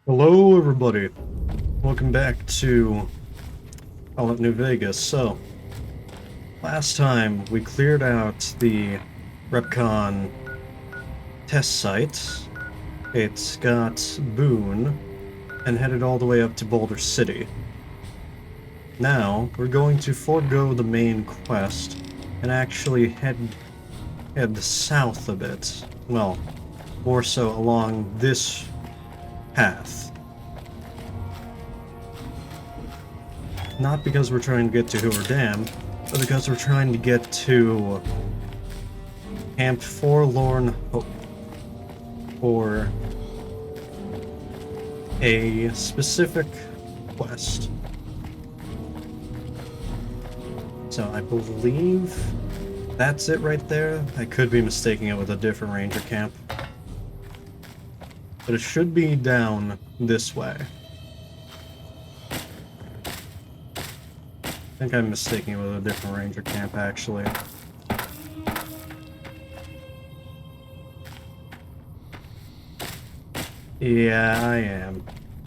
Hello, everybody. Welcome back to Fallout New Vegas. So, last time we cleared out the Repcon test site. It's got Boone and headed all the way up to Boulder City. Now, we're going to forego the main quest and actually head south a bit. Well, more so along this path. Not because we're trying to get to Hoover Dam, but because we're trying to get to Camp Forlorn Hope for a specific quest. So I believe that's it right there. I could be mistaking it with a different ranger camp. But it should be down this way. I think I'm mistaking it with a different ranger camp, actually. Yeah, I am.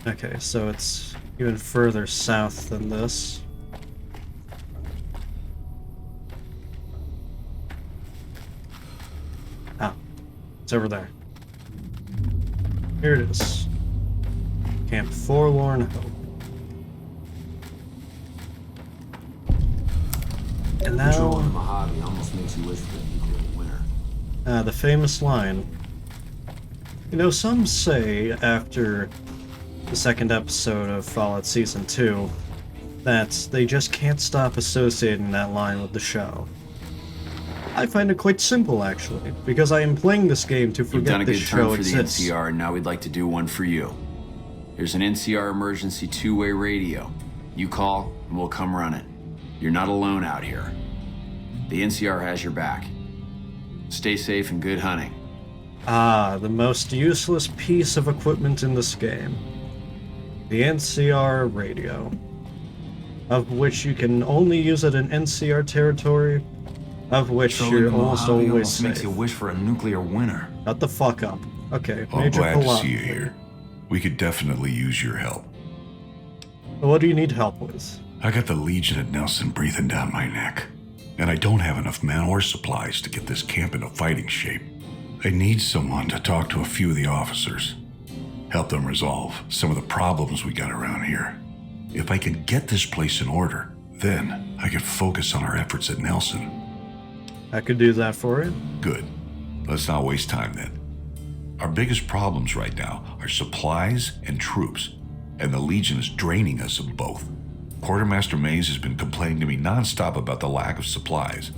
Okay, so it's even further south than this. Ah, it's over there. Here it is. Camp Forlorn Hope. And now, Controlling the Mojave almost makes you wish for a nuclear winter. the famous line. You know, some say after the second episode of Fallout Season 2 that they just can't stop associating that line with the show. I find it quite simple, actually, because I am playing this game to You've forget done a this good turn show for the exists. NCR, and now we'd like to do one for you. Here's an NCR emergency two-way radio. You call, and we'll come running. You're not alone out here. The NCR has your back. Stay safe and good hunting. Ah, the most useless piece of equipment in this game. The NCR radio. Of which you can only use it in NCR territory, of which Controlling you're the almost Mojave always almost safe. makes you wish for a nuclear winter. Shut the fuck up. Okay, Well, I'm Major glad to Palat. see you here. We could definitely use your help. What do you need help with? I got the Legion at Nelson breathing down my neck, and I don't have enough men or supplies to get this camp into fighting shape. I need someone to talk to a few of the officers, help them resolve some of the problems we got around here. If I can get this place in order, then I could focus on our efforts at Nelson. I could do that for you. Good. Let's not waste time then. Our biggest problems right now are supplies and troops, and the Legion is draining us of both. Quartermaster Mays has been complaining to me nonstop about the lack of supplies.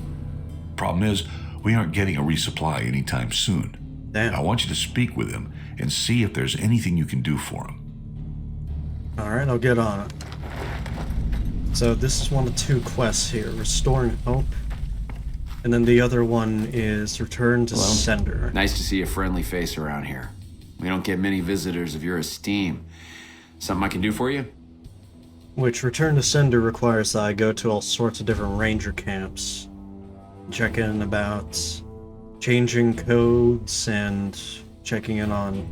Problem is, we aren't getting a resupply anytime soon. Damn. I want you to speak with him and see if there's anything you can do for him. Alright, I'll get on it. So this is one of two quests here, Restoring Hope. And then the other one is Return to Sender. Nice to see a friendly face around here. We don't get many visitors of your esteem. Something I can do for you? Which Return to Sender requires that I go to all sorts of different ranger camps. Check in about changing codes and checking in on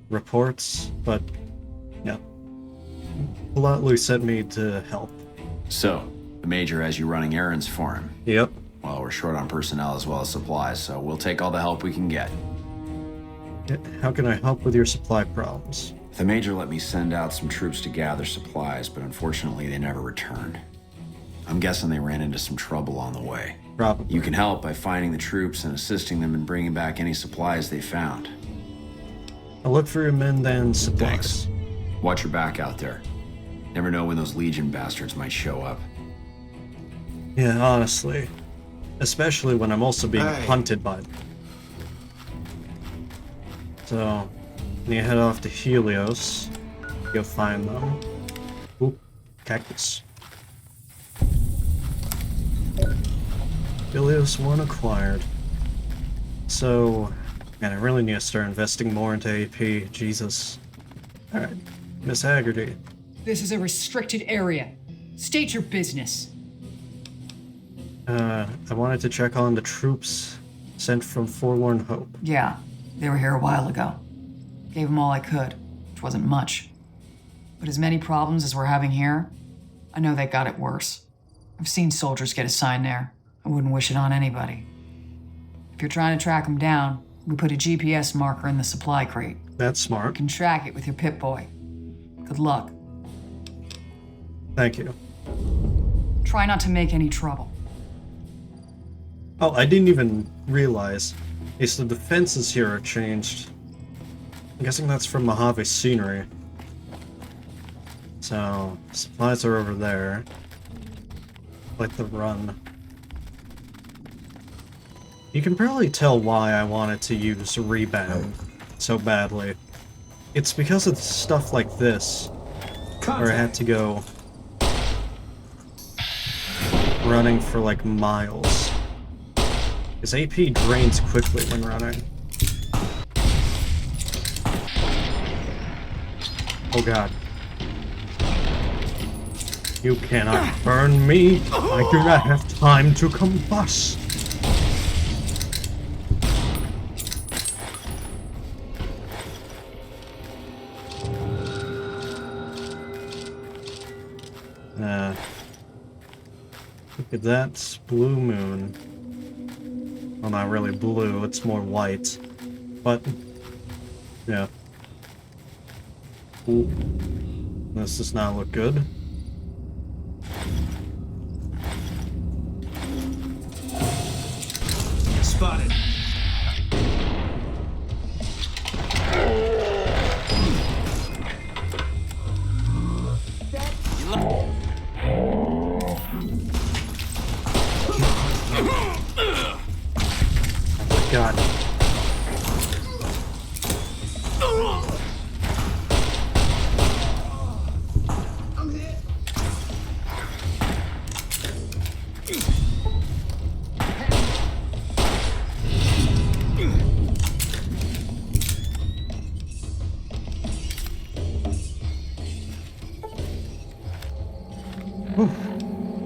reports, but yeah. Politely sent me to help. So, the Major has you running errands for him. Yep. Well, we're short on personnel as well as supplies, so we'll take all the help we can get. How can I help with your supply problems? The Major let me send out some troops to gather supplies, but unfortunately they never returned. I'm guessing they ran into some trouble on the way. Probably. You can help by finding the troops and assisting them in bringing back any supplies they found. I'll look for your men and supplies. Thanks. Watch your back out there. Never know when those Legion bastards might show up. Yeah, honestly. Especially when I'm also being hunted by them. So, when you head off to Helios, you'll find them. Oop, cactus. Helios 1 acquired. So, man, I really need to start investing more into AP. Jesus. Alright, Miss Haggerty. This is a restricted area. State your business. I wanted to check on the troops sent from Forlorn Hope. Yeah, they were here a while ago. Gave them all I could. which wasn't much. But as many problems as we're having here, I know they got it worse. I've seen soldiers get assigned there. I wouldn't wish it on anybody. If you're trying to track them down, we put a GPS marker in the supply crate. That's You smart. can track it with your Pip-Boy. Good luck. Thank you. Try not to make any trouble. Oh, I didn't even realize. Okay, so the fences here are changed. I'm guessing that's from Mojave scenery. So, supplies are over there. Like the run. You can probably tell why I wanted to use rebound so badly. It's because of stuff like this, where I had to go running for like miles. His AP drains quickly when running. Oh god. You cannot burn me! I do not have time to combust! Look at that blue moon. Well, not really blue, it's more white. But, yeah. Ooh. This does not look good. Spotted. God.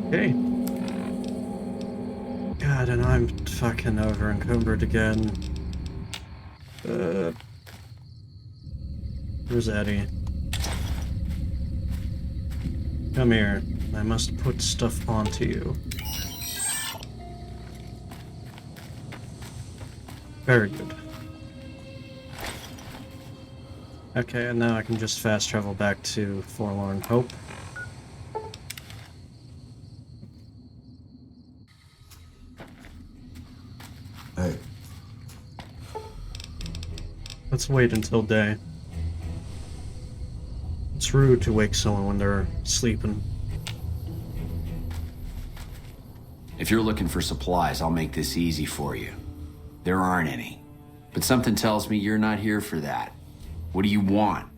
Okay. God, and I'm fucking over encumbered again. Where's Eddie? Come here. I must put stuff onto you. Very good. Okay, and now I can just fast travel back to Forlorn Hope. Hey. Let's wait until day. It's rude to wake someone when they're sleeping. If you're looking for supplies, I'll make this easy for you. There aren't any. But something tells me you're not here for that. What do you want?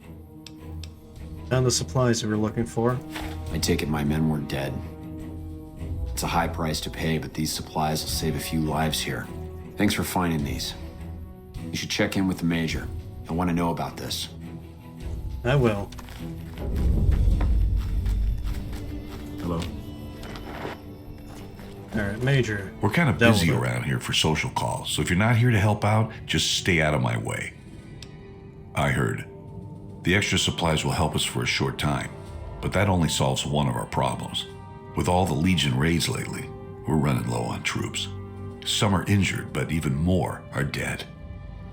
Found the supplies we were looking for. I take it my men were dead. It's a high price to pay, but these supplies will save a few lives here. Thanks for finding these. You should check in with the Major. He'll want to know about this. I will. Hello. Alright, Major. We're kind of Dealt busy with it. around here for social calls, so if you're not here to help out, just stay out of my way. I heard. The extra supplies will help us for a short time, but that only solves one of our problems. With all the Legion raids lately, we're running low on troops. Some are injured, but even more are dead.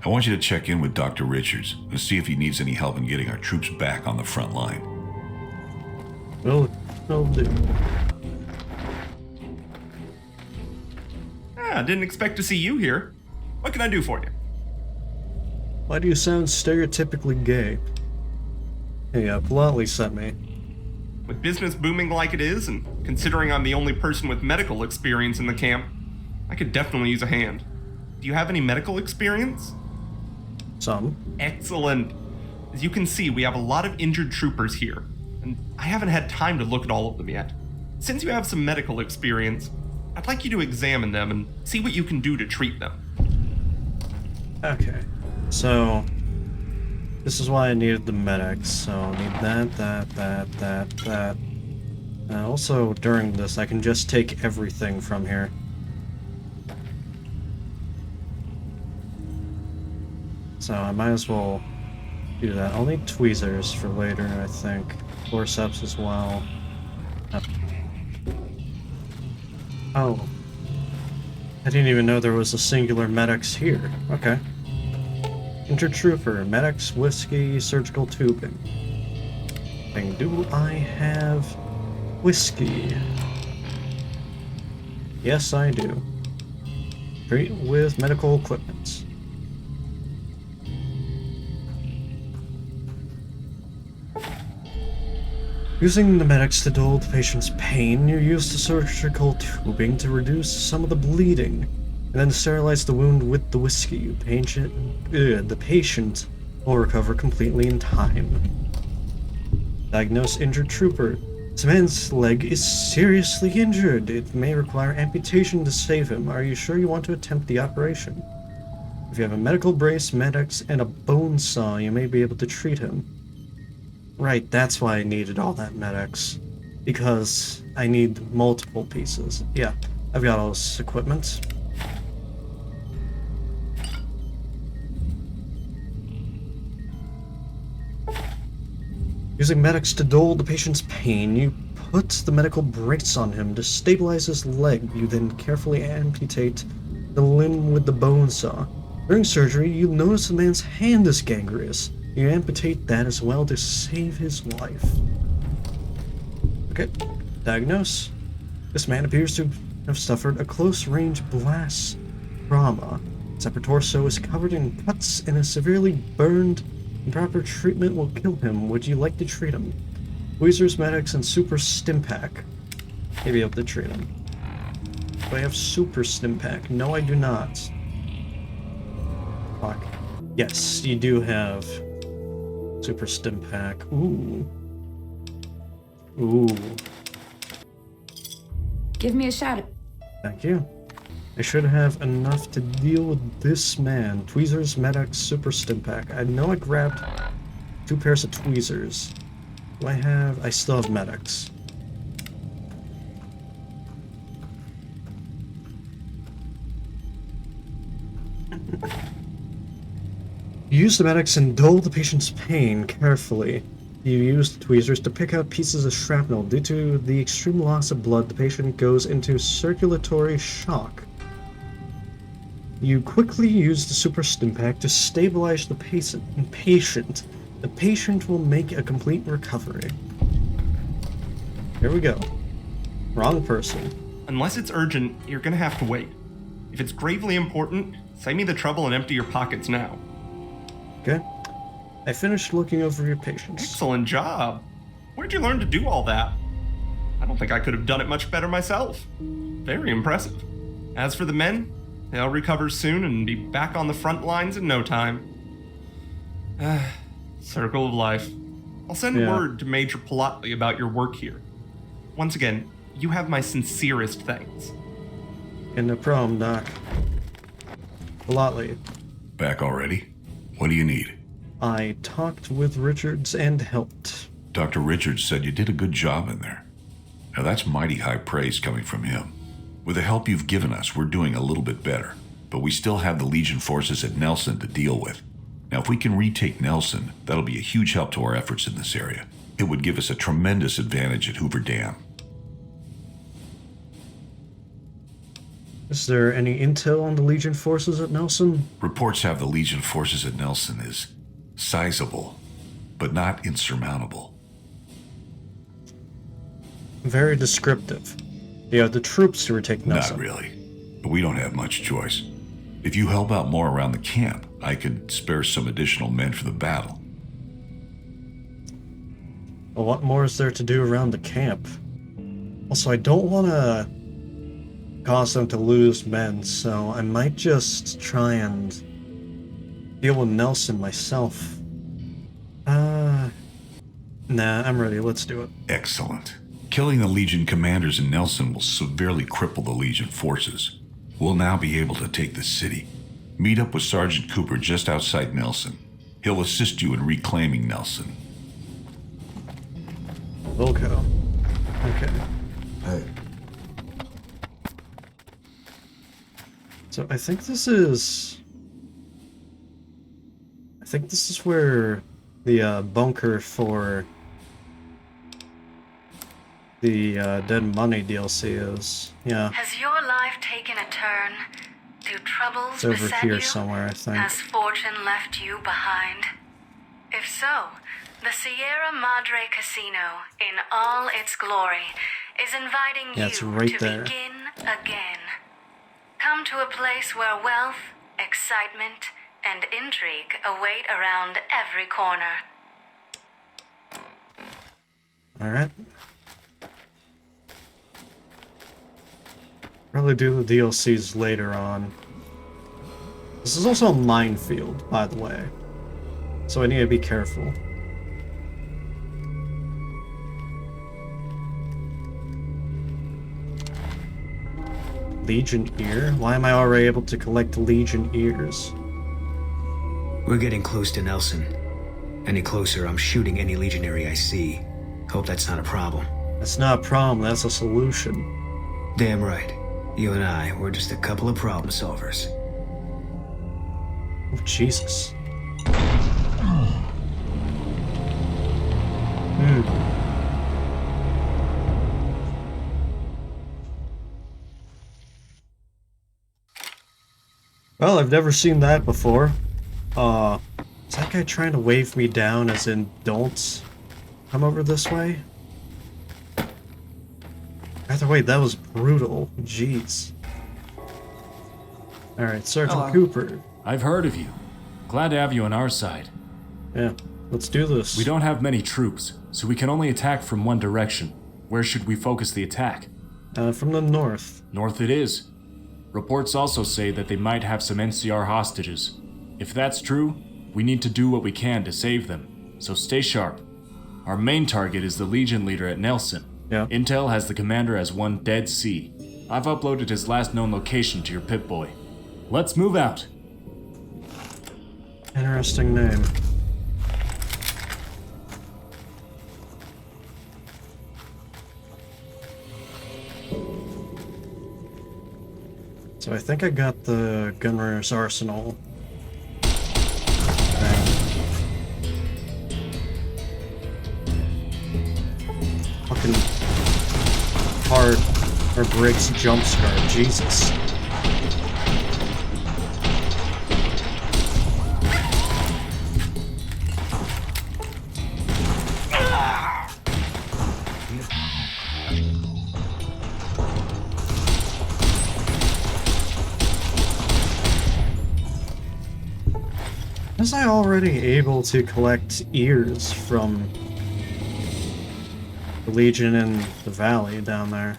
I want you to check in with Dr. Richards and see if he needs any help in getting our troops back on the front line. Will do. I didn't expect to see you here. What can I do for you? Why do you sound stereotypically gay? Hey, Politely sent me. With business booming like it is, and considering I'm the only person with medical experience in the camp, I could definitely use a hand. Do you have any medical experience? Some. Excellent. As you can see, we have a lot of injured troopers here, and I haven't had time to look at all of them yet. Since you have some medical experience, I'd like you to examine them and see what you can do to treat them. Okay. So, this is why I needed the medics. So, I need that. Also, during this, I can just take everything from here. So, I might as well do that. I'll need tweezers for later, I think. Forceps as well. Oh. I didn't even know there was a singular medics here. Okay. Injured trooper, medics, whiskey, surgical tubing. Do I have whiskey? Yes, I do. Treat with medical equipment. Using the medics to dull the patient's pain, you use the surgical tubing to reduce some of the bleeding, and then sterilize the wound with the whiskey. The patient will recover completely in time. Diagnose injured trooper. This man's leg is seriously injured. It may require amputation to save him. Are you sure you want to attempt the operation? If you have a medical brace, medics, and a bone saw, you may be able to treat him. Right, that's why I needed all that medics. Because I need multiple pieces. Yeah, I've got all this equipment. Using medics to dull the patient's pain, you put the medical brace on him to stabilize his leg. You then carefully amputate the limb with the bone saw. During surgery, you notice the man's hand is gangrenous. You amputate that as well to save his life. Okay, diagnose. This man appears to have suffered a close-range blast trauma. His upper torso is covered in cuts and is severely burned. Improper treatment will kill him. Would you like to treat him? Tweezers, medics, and super stim pack. Maybe able to treat him. Do I have super stim pack? No, I do not. Fuck. Yes, you do have super stim pack. Ooh. Ooh. Give me a shot. Thank you. I should have enough to deal with this man. Tweezers, medics, super stim pack. I know I grabbed 2 pairs of tweezers. Do I have... I still have medics. Use the medics and dull the patient's pain carefully. You use the tweezers to pick out pieces of shrapnel. Due to the extreme loss of blood, the patient goes into circulatory shock. You quickly use the super stim pack to stabilize the patient. The patient will make a complete recovery. Here we go. Wrong person. Unless it's urgent, you're gonna have to wait. If it's gravely important, save me the trouble and empty your pockets now. Okay. I finished looking over your patients. Excellent job. Where'd you learn to do all that? I don't think I could have done it much better myself. Very impressive. As for the men, they'll recover soon and be back on the front lines in no time. Circle of life. I'll send word to Major Polotli about your work here. Once again, you have my sincerest thanks. In the prom, Doc. Polotli. Back already? What do you need? I talked with Richards and helped. Dr. Richards said you did a good job in there. Now that's mighty high praise coming from him. With the help you've given us, we're doing a little bit better, but we still have the Legion forces at Nelson to deal with. Now, if we can retake Nelson, that'll be a huge help to our efforts in this area. It would give us a tremendous advantage at Hoover Dam. Is there any intel on the Legion forces at Nelson? Reports have the Legion forces at Nelson is sizable, but not insurmountable. Very descriptive. You have the troops to retake Nelson. Not really, but we don't have much choice. If you help out more around the camp, I could spare some additional men for the battle. Well, what more is there to do around the camp? Also, I don't want to cause them to lose men, so I might just try and deal with Nelson myself. Nah, I'm ready. Let's do it. Excellent. Killing the Legion commanders in Nelson will severely cripple the Legion forces. We'll now be able to take the city. Meet up with Sergeant Cooper just outside Nelson. He'll assist you in reclaiming Nelson. Wilco. Okay. Hey, So I think this is where the bunker for the Dead Money DLC is. Yeah, Has your life taken a turn? Do troubles it's over beset here you? somewhere, I think. Has fortune left you behind? If so, the Sierra Madre Casino, in all its glory, is inviting Yeah, it's you right to there. begin again. Come to a place where wealth, excitement, and intrigue await around every corner. Alright. Probably do the DLCs later on. This is also a minefield, by the way. So I need to be careful. Legion Ear? Why am I already able to collect Legion Ears? We're getting close to Nelson. Any closer, I'm shooting any legionary I see. Hope that's not a problem. That's not a problem, that's a solution. Damn right. You and I, we're just a couple of problem solvers. Oh, Jesus. Well, I've never seen that before. Is that guy trying to wave me down as in, don't come over this way? Either way, that was brutal. Jeez. Alright, Sergeant Cooper. I've heard of you. Glad to have you on our side. Yeah, let's do this. We don't have many troops, so we can only attack from one direction. Where should we focus the attack? From the north. North it is. Reports also say that they might have some NCR hostages. If that's true, we need to do what we can to save them, so stay sharp. Our main target is the Legion leader at Nelson. Yeah. Intel has the commander as one Dead C. I've uploaded his last known location to your Pip-Boy. Let's move out. Interesting name. So I think I got the Gunrunner's Arsenal thing. Fucking hard or breaks jump scare, Jesus. Was I already able to collect ears from the Legion in the valley down there?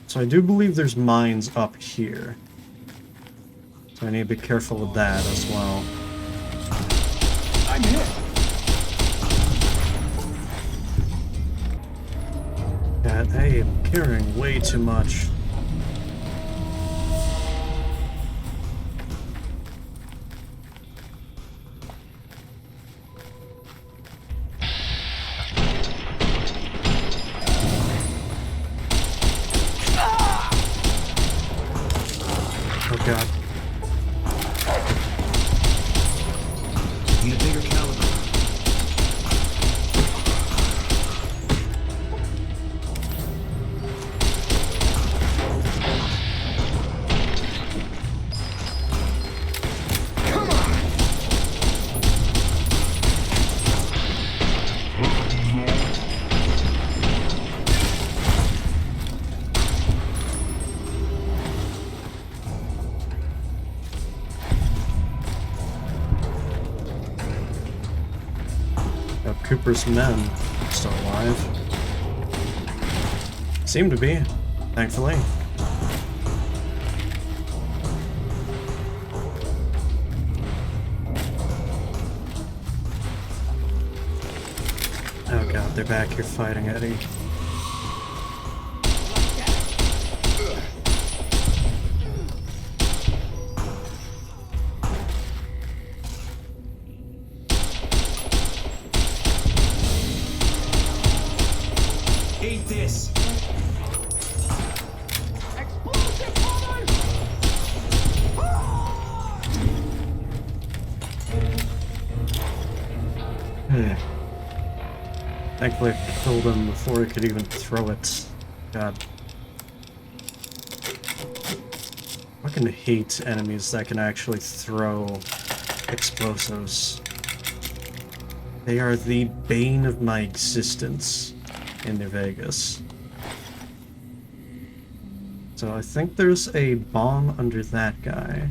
So I do believe there's mines up here. So I need to be careful with that as well. I'm hit. God, I am carrying way too much. Oh god. Need a bigger caliber. Cooper's men still alive. Seem to be, thankfully. Oh god, they're back here fighting Eddie. Eat this. Thankfully, I killed him before he could even throw it. God. I fucking hate enemies that can actually throw explosives. They are the bane of my existence in New Vegas. So I think there's a bomb under that guy.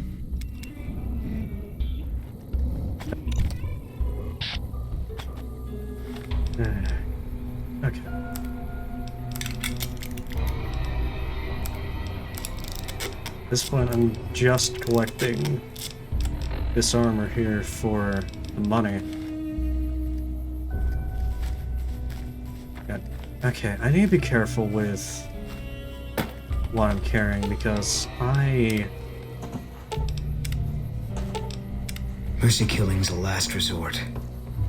Okay. At this point, I'm just collecting this armor here for the money. God. Okay, I need to be careful with what I'm carrying because Mercy killing's a last resort.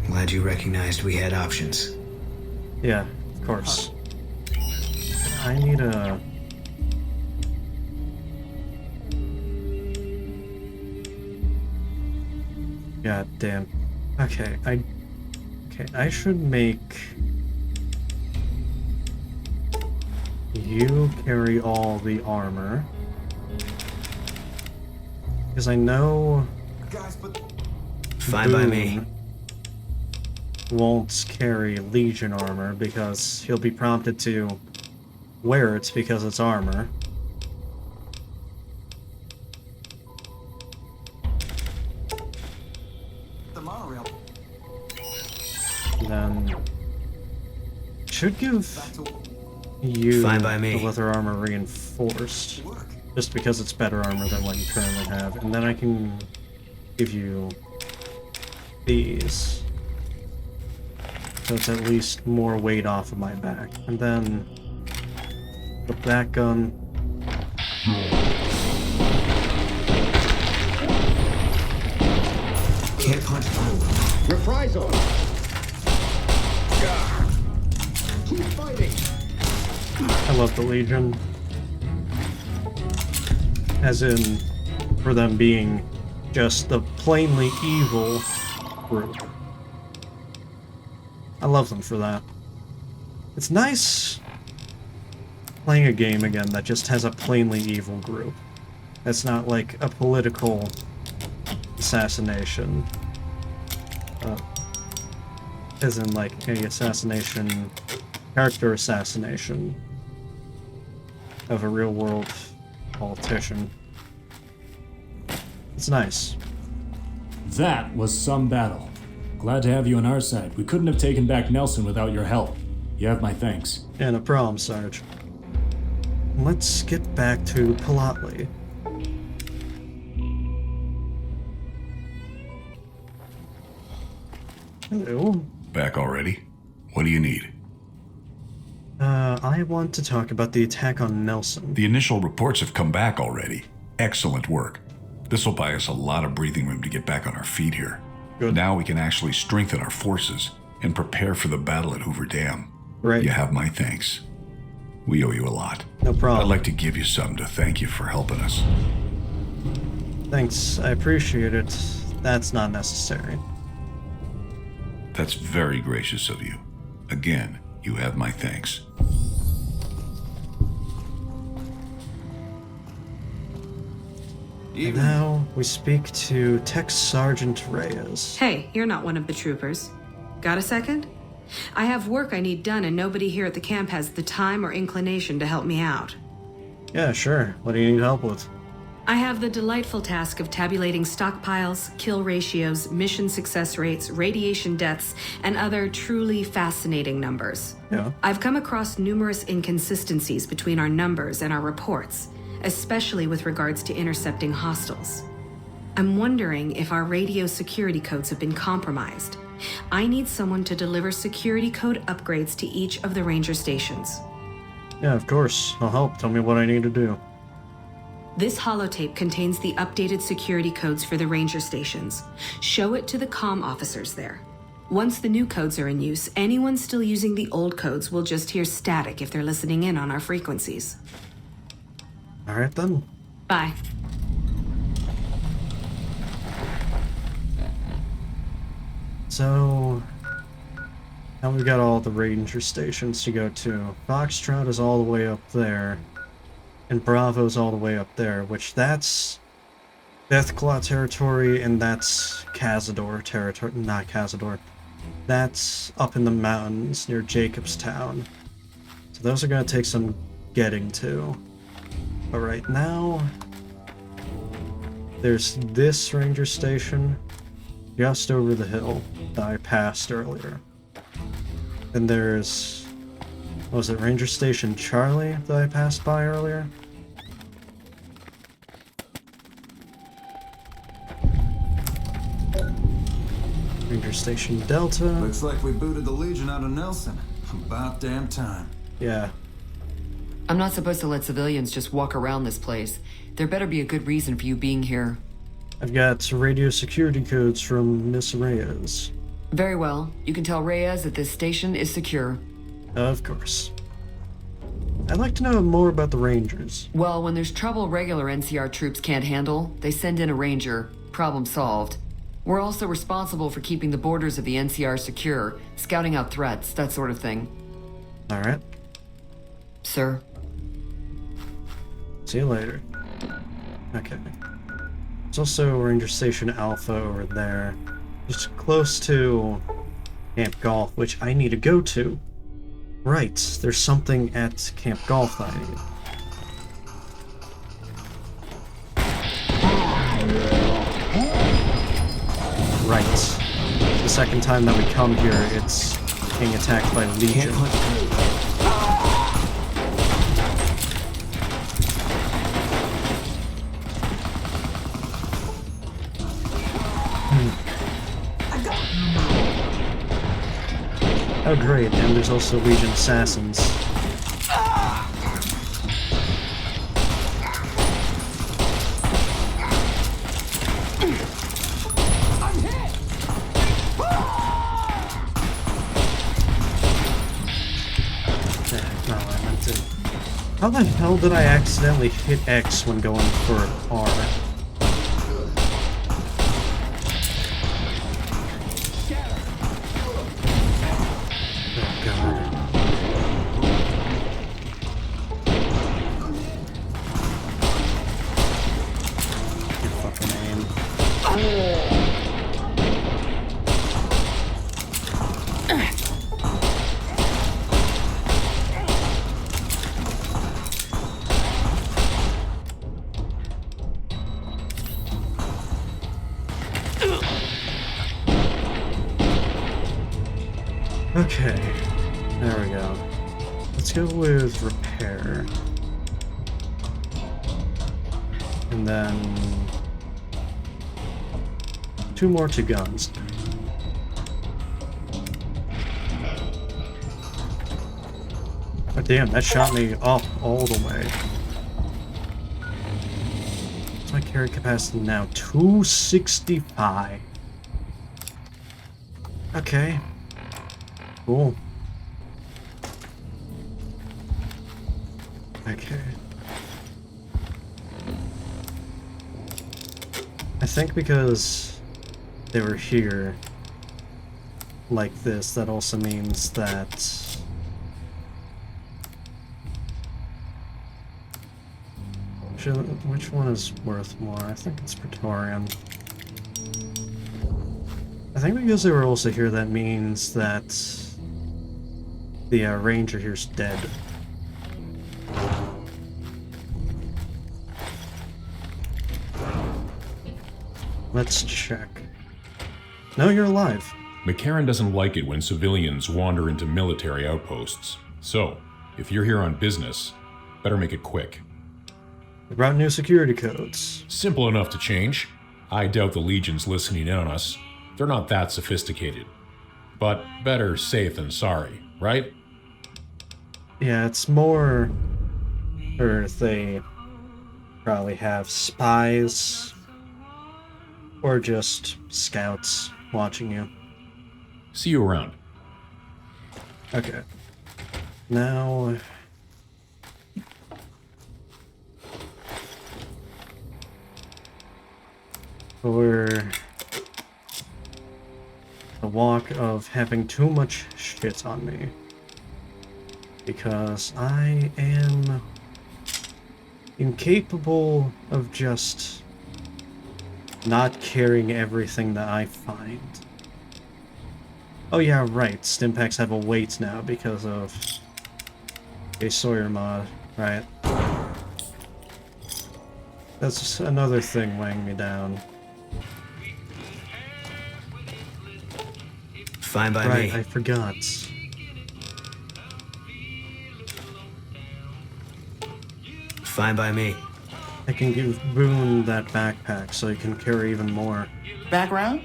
I'm glad you recognized we had options. Yeah, of course. I need a... God damn. Okay, I should make you carry all the armor. Because I know Guys, but Fine by me. Boone won't carry Legion armor because he'll be prompted to wear it because it's armor. the monorail Then should give back to you Fine by me. the leather armor reinforced, work. just because it's better armor than what you currently have, and then I can give you these, so it's at least more weight off of my back. And then the back gun. Can't punch through. Reprisal! Keep fighting! I love the Legion. As in, for them being just the plainly evil group. I love them for that. It's nice playing a game again that just has a plainly evil group. It's not like a political assassination. As in like a assassination, character assassination of a real world politician. It's nice. That was some battle. Glad to have you on our side. We couldn't have taken back Nelson without your help. You have my thanks. Yeah, no problem, Sarge. Let's get back to Palatli. Hello. Back already? What do you need? I want to talk about the attack on Nelson. The initial reports have come back already. Excellent work. This will buy us a lot of breathing room to get back on our feet here. Good. Now we can actually strengthen our forces and prepare for the battle at Hoover Dam. Right. You have my thanks. We owe you a lot. No problem. I'd like to give you some to thank you for helping us. Thanks, I appreciate it. That's not necessary. That's very gracious of you. Again, you have my thanks. And now we speak to Tech Sergeant Reyes. Hey, you're not one of the troopers. Got a second? I have work I need done, and nobody here at the camp has the time or inclination to help me out. Yeah, sure. What do you need help with? I have the delightful task of tabulating stockpiles, kill ratios, mission success rates, radiation deaths, and other truly fascinating numbers. Yeah. I've come across numerous inconsistencies between our numbers and our reports, especially with regards to intercepting hostiles. I'm wondering if our radio security codes have been compromised. I need someone to deliver security code upgrades to each of the ranger stations. Yeah, of course. I'll help. Tell me what I need to do. This holotape contains the updated security codes for the ranger stations. Show it to the comm officers there. Once the new codes are in use, anyone still using the old codes will just hear static if they're listening in on our frequencies. Alright then. Bye. So, Now we've got all the ranger stations to go to. Foxtrot is all the way up there. And Bravo's all the way up there, which that's Deathclaw territory, and that's Cazador territory. Not Cazador. That's up in the mountains near Jacobstown. So those are going to take some getting to. But right now, there's this ranger station just over the hill that I passed earlier. Then there's, what was it, Ranger Station Charlie that I passed by earlier? Ranger Station Delta. Looks like we booted the Legion out of Nelson. About damn time. Yeah. I'm not supposed to let civilians just walk around this place. There better be a good reason for you being here. I've got radio security codes from Miss Reyes. Very well. You can tell Reyes that this station is secure. Of course. I'd like to know more about the Rangers. Well, when there's trouble regular NCR troops can't handle, they send in a ranger. Problem solved. We're also responsible for keeping the borders of the NCR secure, scouting out threats, that sort of thing. Alright. Sir? See you later. Okay. There's also Ranger Station Alpha over there. Just close to Camp Golf, which I need to go to. Right, there's something at Camp Golf that I need. Right. The second time that we come here, it's being attacked by Legion. Oh great, and there's also Legion assassins. How the hell did I accidentally hit X when going for R? Oh god. Your fucking aim. Okay, there we go. Let's go with repair. And then 2 more to guns. Oh damn, that shot me up all the way. What's my carry capacity now? 265. Okay. Cool. Okay. I think because they were here like this, that also means that which one is worth more? I think it's Praetorian. I think because they were also here, that means that the ranger here's dead. Let's check. No, you're alive. McCarran doesn't like it when civilians wander into military outposts. So, if you're here on business, better make it quick. We brought new security codes. Simple enough to change. I doubt the Legion's listening in on us. They're not that sophisticated. But better safe than sorry, right? Yeah, it's more... or they probably have spies or just scouts watching you. See you around. Okay. Now... for the walk of having too much shit on me. Because I am incapable of just not carrying everything that I find. Oh yeah, right, Stimpaks have a weight now because of a Sawyer mod, right? That's another thing weighing me down. Fine by Right, me. I forgot. Fine by me. I can give Boone that backpack so he can carry even more. Background?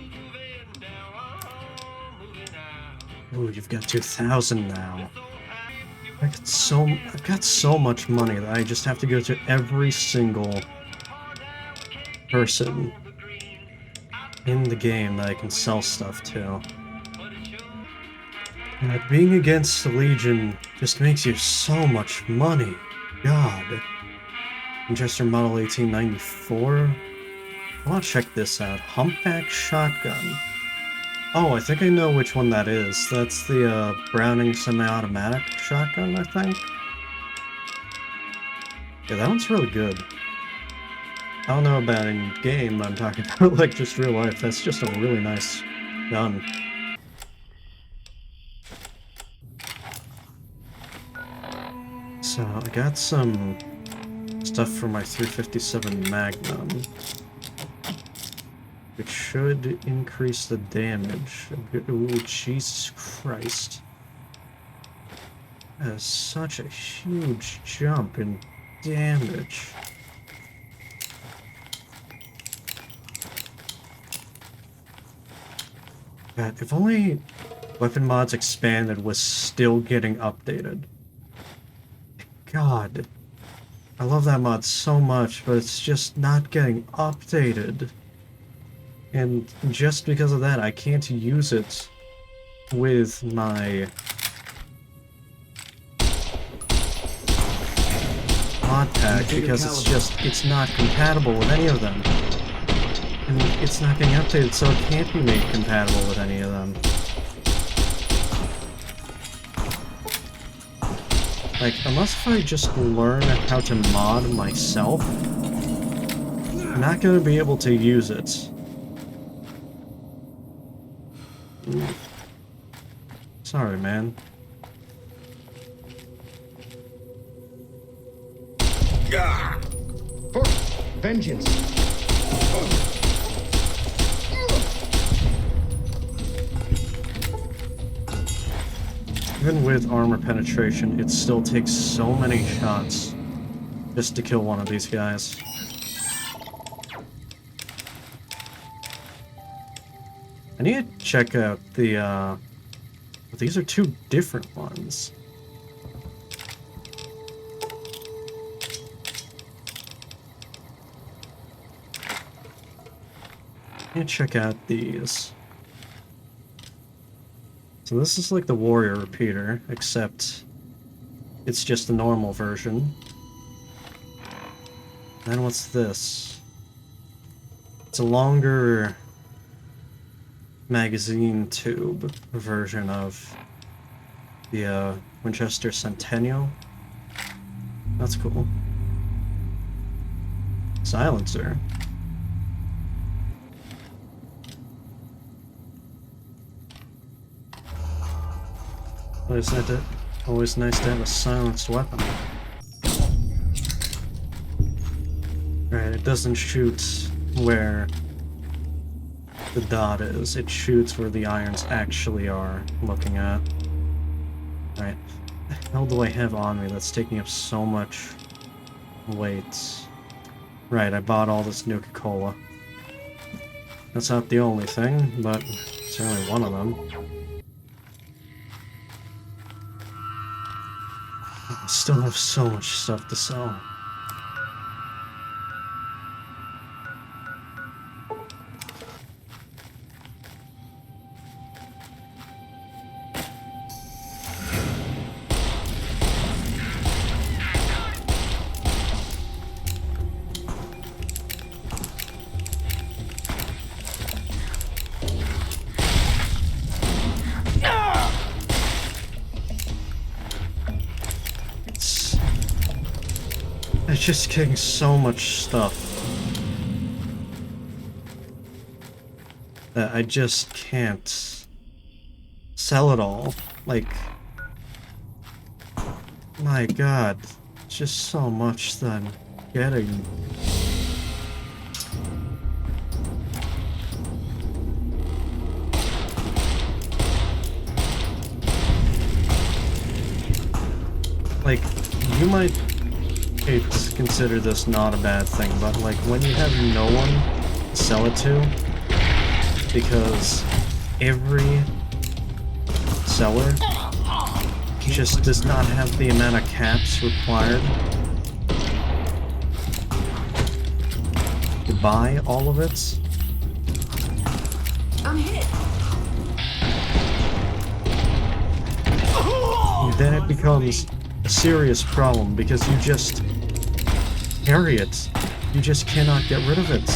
Ooh, you've got 2,000 now. I've got so much money that I just have to go to every single person in the game that I can sell stuff to. And being against the Legion just makes you so much money. God. Winchester Model 1894. I want to check this out. Humpback shotgun. Oh, I think I know which one that is. That's the Browning semi-automatic shotgun, I think. Yeah, that one's really good. I don't know about in game, I'm talking about like just real life. That's just a really nice gun. So I got some stuff for my 357 Magnum, which should increase the damage. Ooh, Jesus Christ. That is such a huge jump in damage. God, if only Weapon Mods Expanded was still getting updated. God. I love that mod so much, but it's just not getting updated. And just because of that, I can't use it with my mod pack because it's not compatible with any of them. And it's not getting updated, so it can't be made compatible with any of them. Like, unless if I just learn how to mod myself, I'm not gonna be able to use it. Sorry, man. For vengeance. Even with armor penetration, it still takes so many shots just to kill one of these guys. I need to check out the, these are two different ones. I need to check out these. So this is like the Warrior Repeater, except it's just the normal version. Then what's this? It's a longer magazine tube version of the Winchester Centennial. That's cool. Silencer. Always nice to have a silenced weapon. Right, it doesn't shoot where the dot is. It shoots where the irons actually are looking at. Right. What the hell do I have on me that's taking up so much weight? Right, I bought all this Nuka-Cola. That's not the only thing, but it's only one of them. I still have so much stuff to sell. I'm just getting so much stuff that I just can't sell it all. Like, my god, it's just so much that I'm getting. Like, you might consider this not a bad thing, but like when you have no one to sell it to, because every seller just does not have the amount of caps required to buy all of it. I'm hit. Then it becomes a serious problem because you just carry it. You just cannot get rid of it.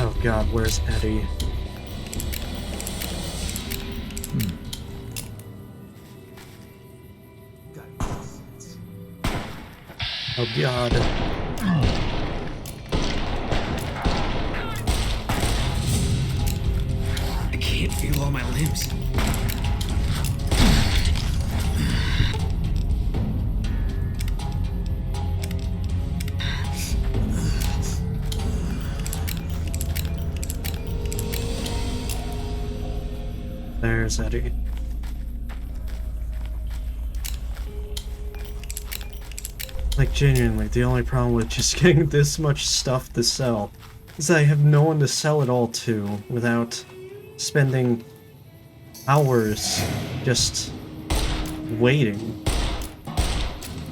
Oh god, where's Eddie? Oh god. I can't feel all my limbs. There's Eddie. Like, genuinely, the only problem with just getting this much stuff to sell is I have no one to sell it all to without spending hours just waiting.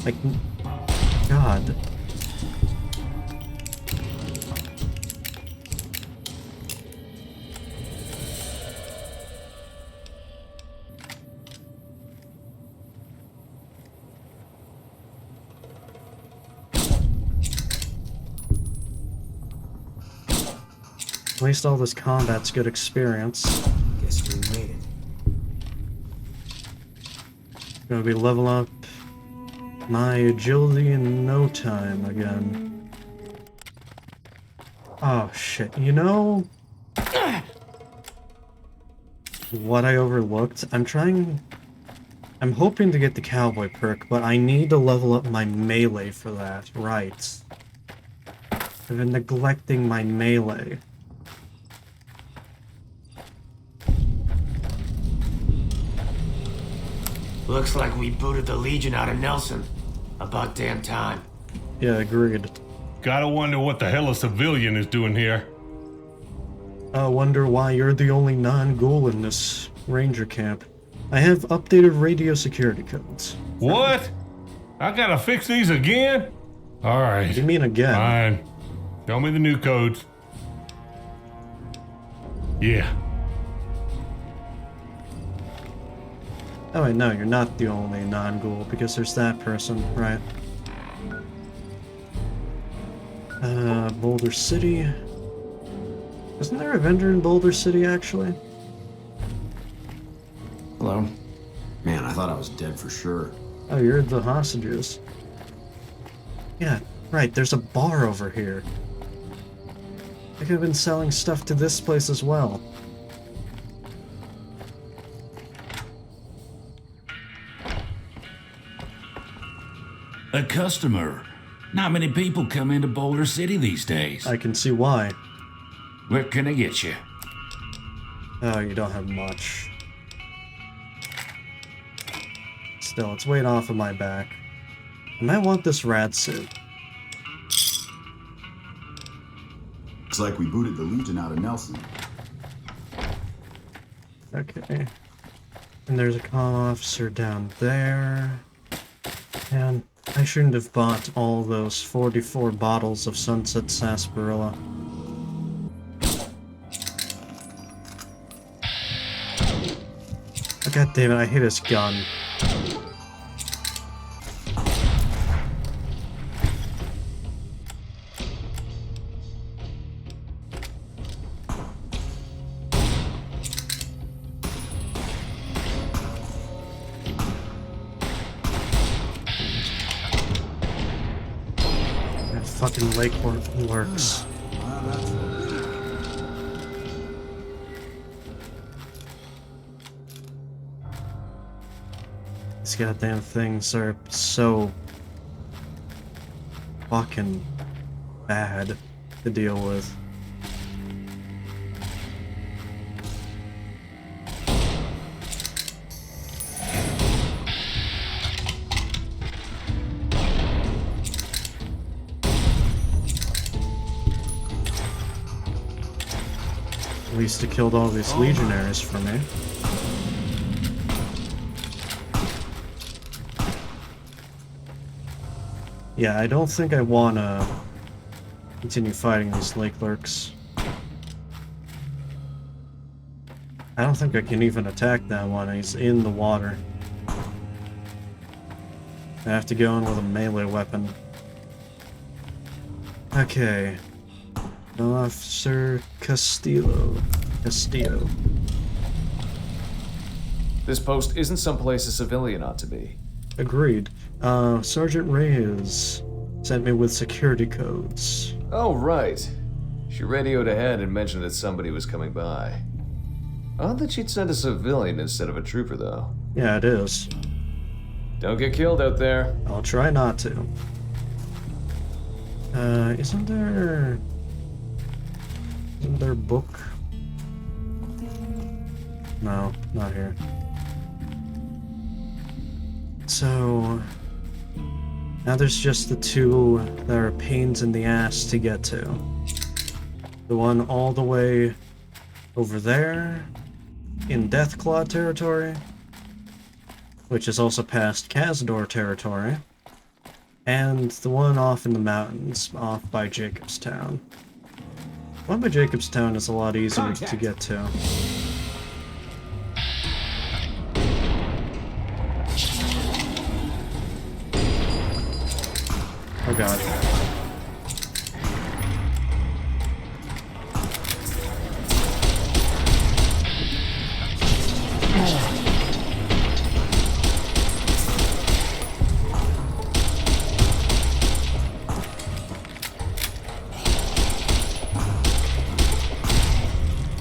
Like, god. At least all this combat's good experience. Guess we made it. Gonna be level up my agility in no time again. Oh shit, you know what I overlooked? I'm hoping to get the cowboy perk, but I need to level up my melee for that, right. I've been neglecting my melee. Looks like we booted the Legion out of Nelson. About damn time. Yeah, agreed. Gotta wonder what the hell a civilian is doing here. I wonder why you're the only non-ghoul in this ranger camp. I have updated radio security codes. What? I gotta fix these again? Alright. What do you mean again? Fine. Tell me the new codes. Yeah. Oh wait, no, you're not the only non-ghoul, because there's that person, right? Boulder City. Isn't there a vendor in Boulder City, actually? Hello? Man, I thought I was dead for sure. Oh, you're the hostages. Yeah, right, there's a bar over here. I could have been selling stuff to this place as well. A customer. Not many people come into Boulder City these days. I can see why. What can I get you? Oh, you don't have much. Still, it's weight off of my back. I might want this rad suit. Looks like we booted the Legion out of Nelson. Okay. And there's a comm officer down there. And I shouldn't have bought all those 44 bottles of Sunset Sarsaparilla. Oh, God damn it, I hate his gun. fucking lake lurks. These goddamn things are so fucking bad to deal with. At least it killed all these legionaries for me. Yeah, I don't think I wanna continue fighting these lake lurks. I don't think I can even attack that one. He's in the water. I have to go in with a melee weapon. Okay. Officer Castillo. This post isn't someplace a civilian ought to be. Agreed. Sergeant Reyes sent me with security codes. Oh, right. She radioed ahead and mentioned that somebody was coming by. Odd that she'd send a civilian instead of a trooper, though. Yeah, it is. Don't get killed out there. I'll try not to. Isn't there a book? No, not here. So now there's just the two that are pains in the ass to get to. The one all the way over there in Deathclaw territory, which is also past Cazador territory, and the one off in the mountains, off by Jacobstown. One by Jacobstown is a lot easier to get to. Oh god.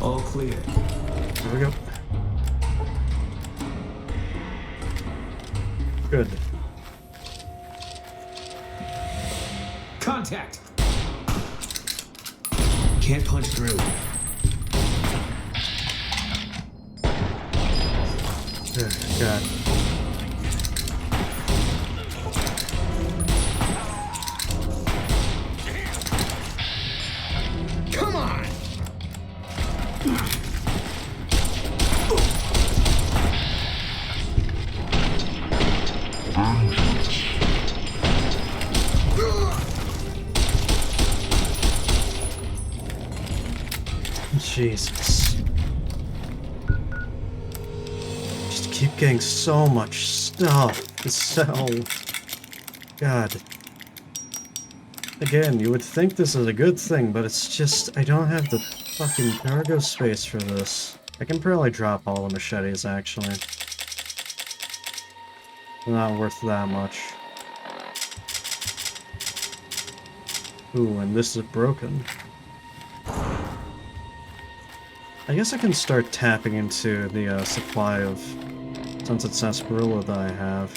All clear. Here we go. Good. Contact! Can't punch through. Oh, god. Come on! Jesus. Just keep getting so much stuff to sell. God. Again, you would think this is a good thing, but it's just, I don't have the fucking cargo space for this. I can probably drop all the machetes, actually. They're not worth that much. Ooh, and this is broken. I guess I can start tapping into the supply of Sunset Sarsaparilla that I have.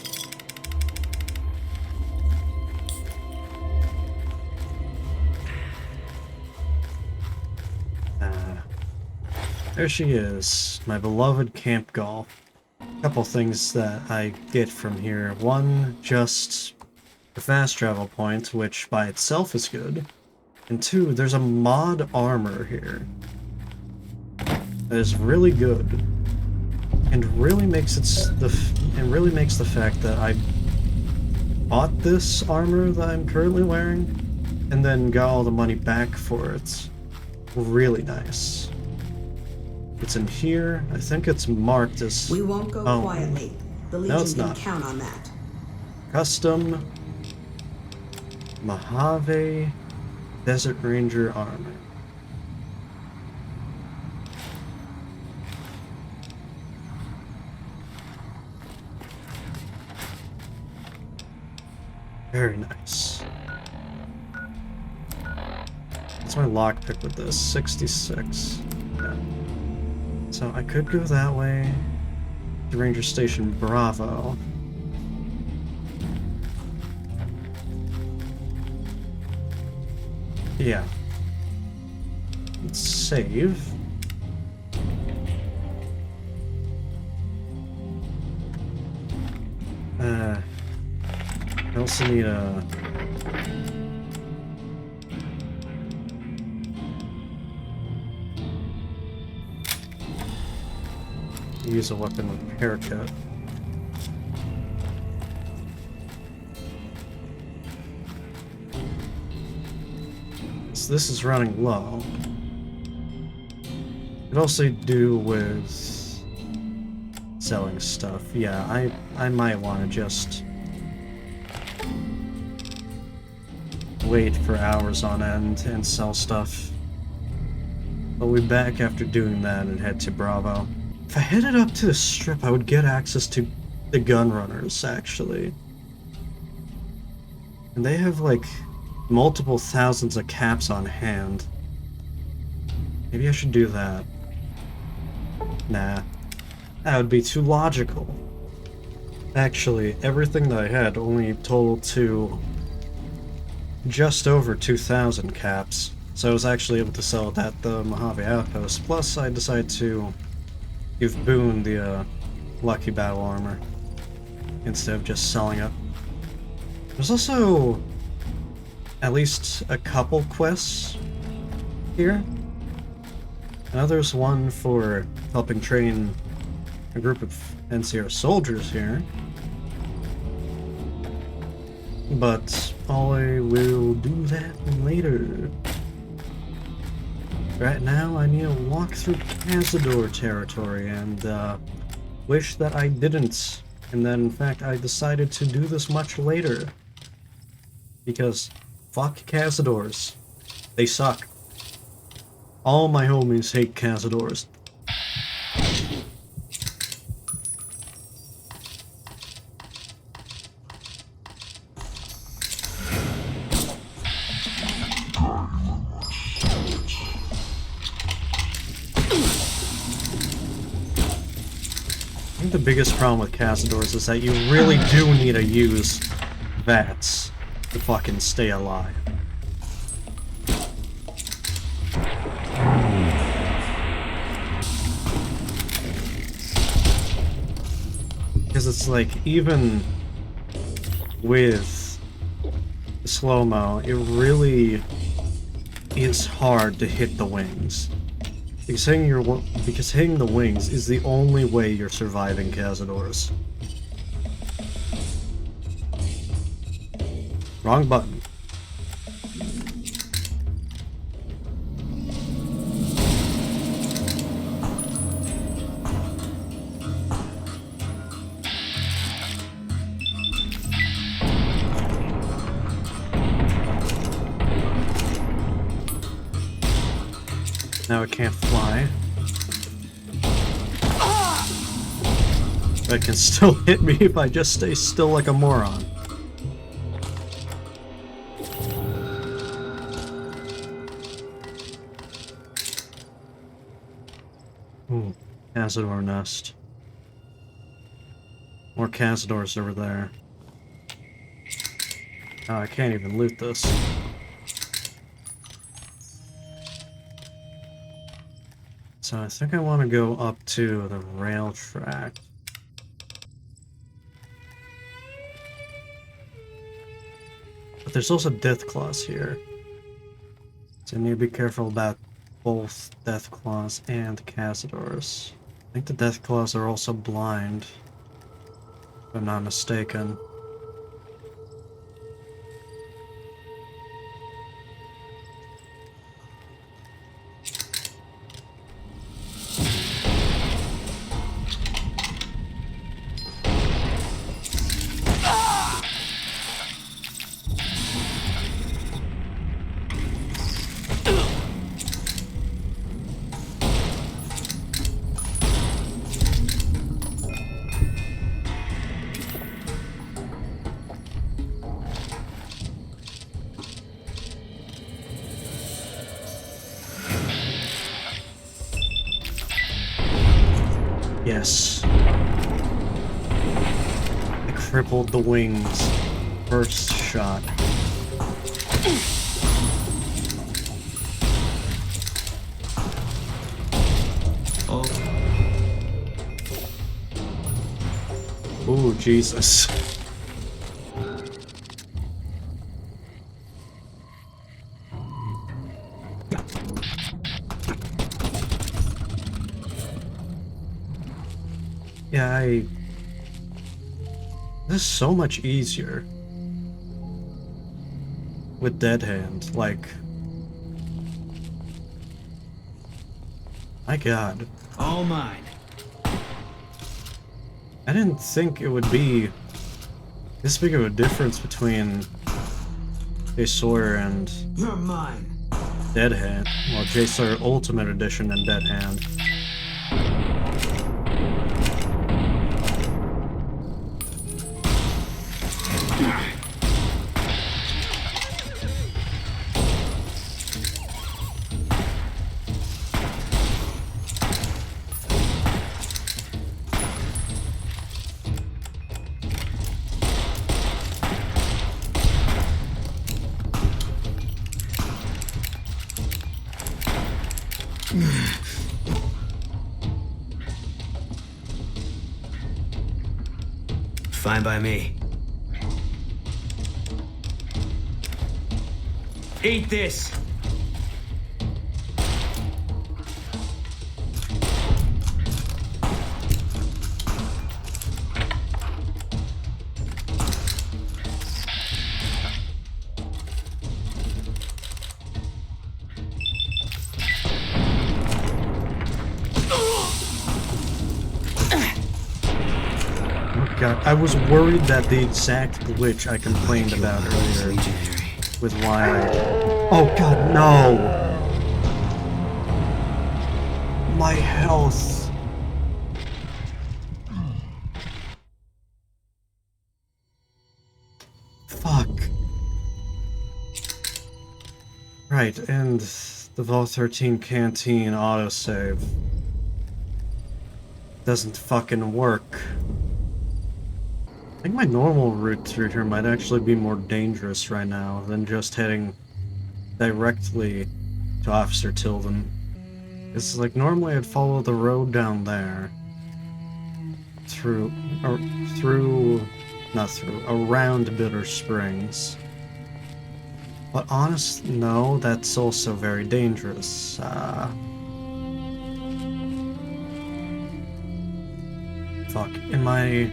There she is, my beloved Camp Golf. Couple things that I get from here. One, just the fast travel point, which by itself is good. And two, there's a mod armor here that is really good, and really makes the fact that I bought this armor that I'm currently wearing, and then got all the money back for it. Really nice. It's in here. I think it's marked as. We won't go quietly. The Legion can count on that. Custom Mojave Desert Ranger armor. Very nice. my lockpick with this? 66. Yeah. So I could go that way to Ranger Station Bravo. Yeah. Let's save. I also need a... use a weapon repair kit. So this is running low. It also do with selling stuff. Yeah, I might want to just wait for hours on end and sell stuff. I'll be back after doing that and head to Bravo. If I headed up to the strip, I would get access to the gun runners, actually. And they have, like, multiple thousands of caps on hand. Maybe I should do that. Nah. That would be too logical. Actually, everything that I had only totaled to just over 2,000 caps. So I was actually able to sell it at the Mojave Outpost. Plus, I decided to give Boone the Lucky Battle Armor instead of just selling it. There's also at least a couple quests here. Now there's one for helping train a group of NCR soldiers here. But I will do that later. Right now, I need to walk through Cazador territory and wish that I didn't. And then, in fact, I decided to do this much later. Because fuck Cazadors. They suck. All my homies hate Cazadors. I think the biggest problem with Cazadors is that you really do need to use VATS to fucking stay alive. Because it's like, even with the slow-mo, it really is hard to hit the wings. Because hitting the wings is the only way you're surviving Cazadors. Wrong button. Now it can't fly. But it can still hit me if I just stay still like a moron. Ooh, Cazador nest. More Cazadors over there. Oh, I can't even loot this. So I think I want to go up to the rail track. But there's also Deathclaws here. So I need to be careful about both Deathclaws and Cazadors. I think the Deathclaws are also blind, if I'm not mistaken. tripled the wings. First shot. Oh. Ooh, Jesus. Yeah, this is so much easier with Dead Hand, like... My god. All mine. I didn't think it would be this big of a difference between J Sawyer and You're mine. Dead Hand. Well, J Sawyer Ultimate Edition and Dead Hand. Fine by me. Eat this! God, I was worried that the exact glitch I complained about earlier with why I... Oh god, no! My health. Fuck. Right, and the Vol 13 canteen autosave doesn't fucking work. I think my normal route through here might actually be more dangerous right now than just heading directly to Officer Tilden. It's like normally I'd follow the road down there around Bitter Springs. But honestly, no, that's also very dangerous. Fuck, and my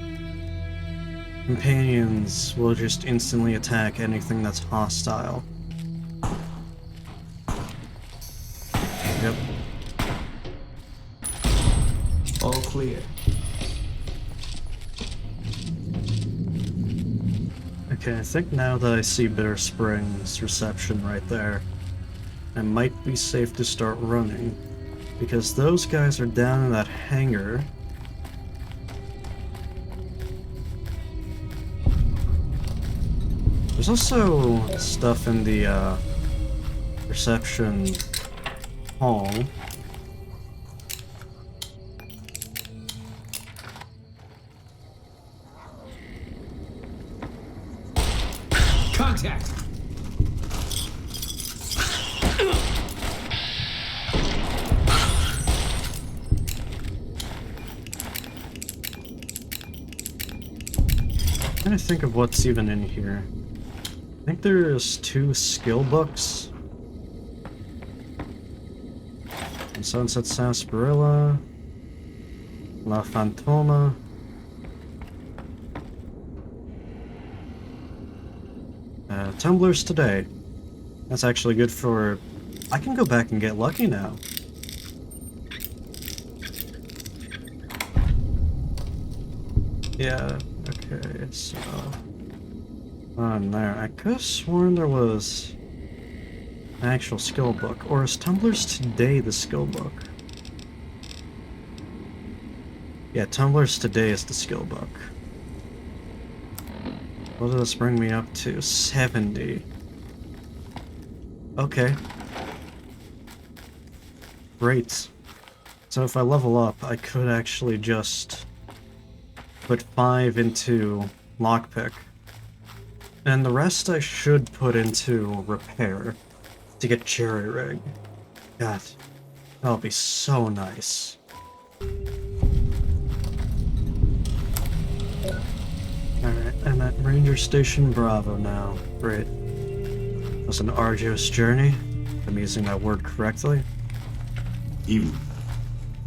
companions will just instantly attack anything that's hostile. Yep. All clear. Okay, I think now that I see Bitter Springs reception right there, I might be safe to start running, because those guys are down in that hangar. There's also stuff in the reception hall. Contact! I'm trying to think of what's even in here. I think there's 2 skill books. And Sunset Sarsaparilla, La Fantoma. Tumblers Today. That's actually good for... I can go back and get lucky now. Yeah, okay, so... on there. I could have sworn there was an actual skill book. Or is Tumblers Today the skill book? Yeah, Tumblers Today is the skill book. What does this bring me up to? 70. Okay. Great. So if I level up, I could actually just put 5 into lockpick. And the rest I should put into repair to get jerry rig. God, that'll be so nice. Alright, I'm at Ranger Station Bravo now. Great. It was an arduous journey, if I'm using that word correctly. Evening.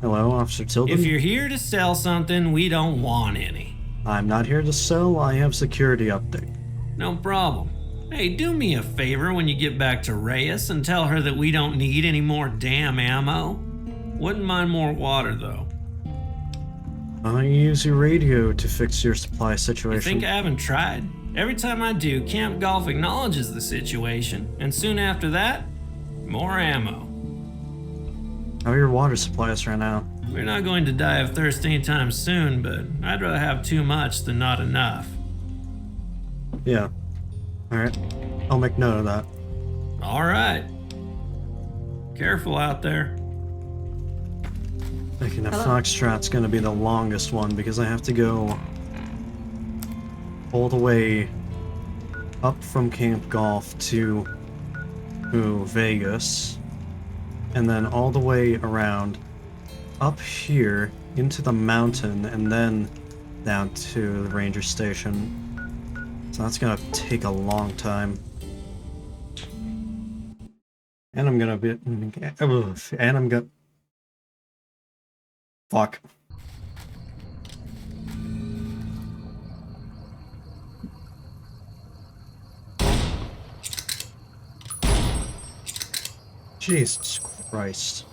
Hello, Officer Tilden. If you're here to sell something, we don't want any. I'm not here to sell, I have security update. No problem. Hey, do me a favor when you get back to Reyes and tell her that we don't need any more damn ammo. Wouldn't mind more water, though. I use your radio to fix your supply You situation. think I haven't tried? Every time I do, Camp Golf acknowledges the situation, and soon after that, more ammo. How are your water supplies right now? We're not going to die of thirst anytime soon, but I'd rather have too much than not enough. Yeah. Alright. I'll make note of that. Alright. Careful out there. Thinking that Foxtrot's gonna be the longest one because I have to go all the way up from Camp Golf to Vegas, and then all the way around up here into the mountain, and then down to the ranger station. So that's gonna take a long time. And I'm gonna be... And I'm gonna... Fuck. Jesus Christ.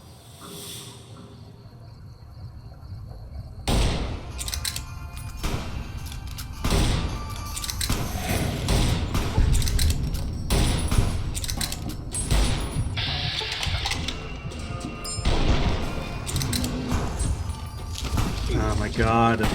Oh my god.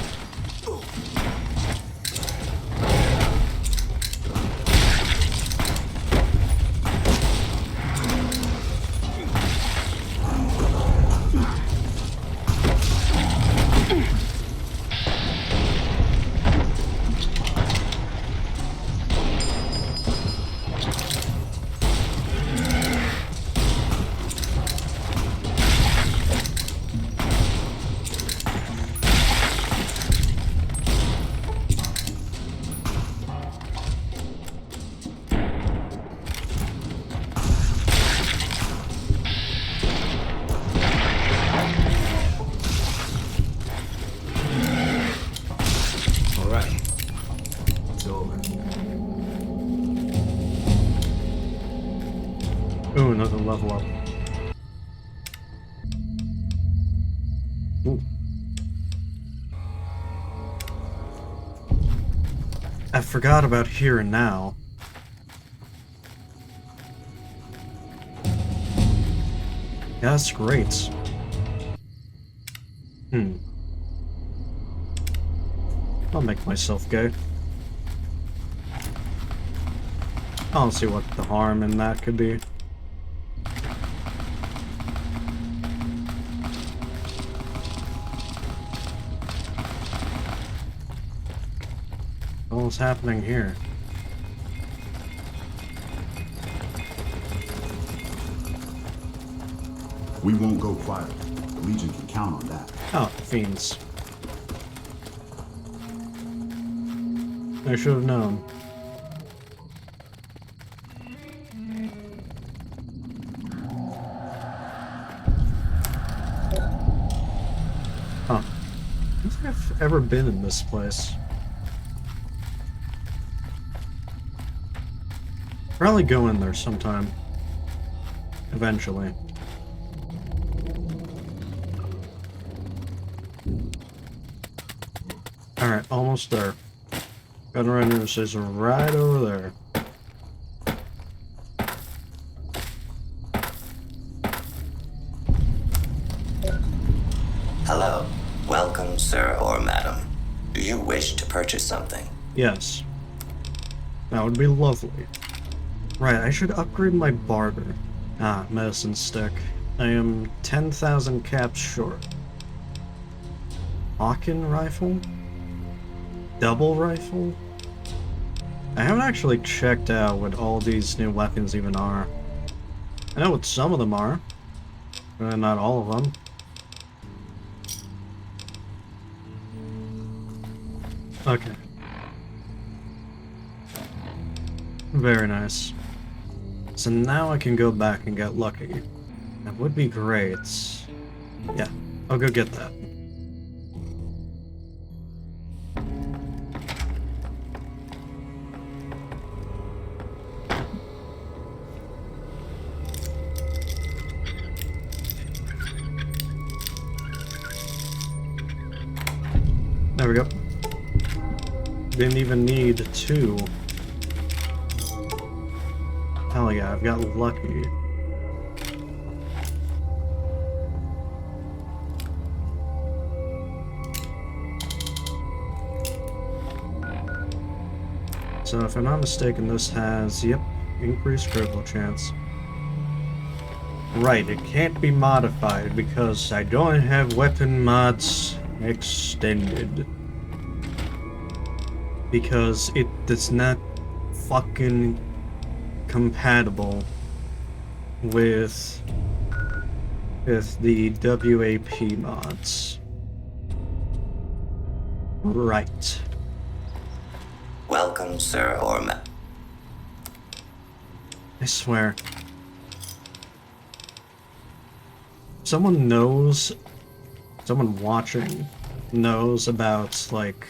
Ooh, another level up. Ooh. I forgot about here and now. Yeah, that's great. I'll make myself go. I'll see what the harm in that could be. What's happening here? We won't go quiet. The Legion can count on that. Oh, fiends. I should have known. Huh. I don't think I've ever been in this place. Probably go in there sometime. Eventually. Alright, almost there. Gun Runners is right over there. Hello. Welcome, sir or madam. Do you wish to purchase something? Yes. That would be lovely. Right, I should upgrade my barter. Ah, medicine stick. I am 10,000 caps short. Hawken rifle? Double rifle? I haven't actually checked out what all these new weapons even are. I know what some of them are, but not all of them. Okay. Very nice. So now I can go back and get lucky. That would be great. Yeah, I'll go get that. There we go. Didn't even need two. Hell yeah, I've got lucky. So if I'm not mistaken, this has, yep, increased critical chance. Right, it can't be modified because I don't have weapon mods extended. Because it does not fucking compatible with the WAP mods. Right. Welcome, Sir Orma. I swear. Someone watching knows about, like,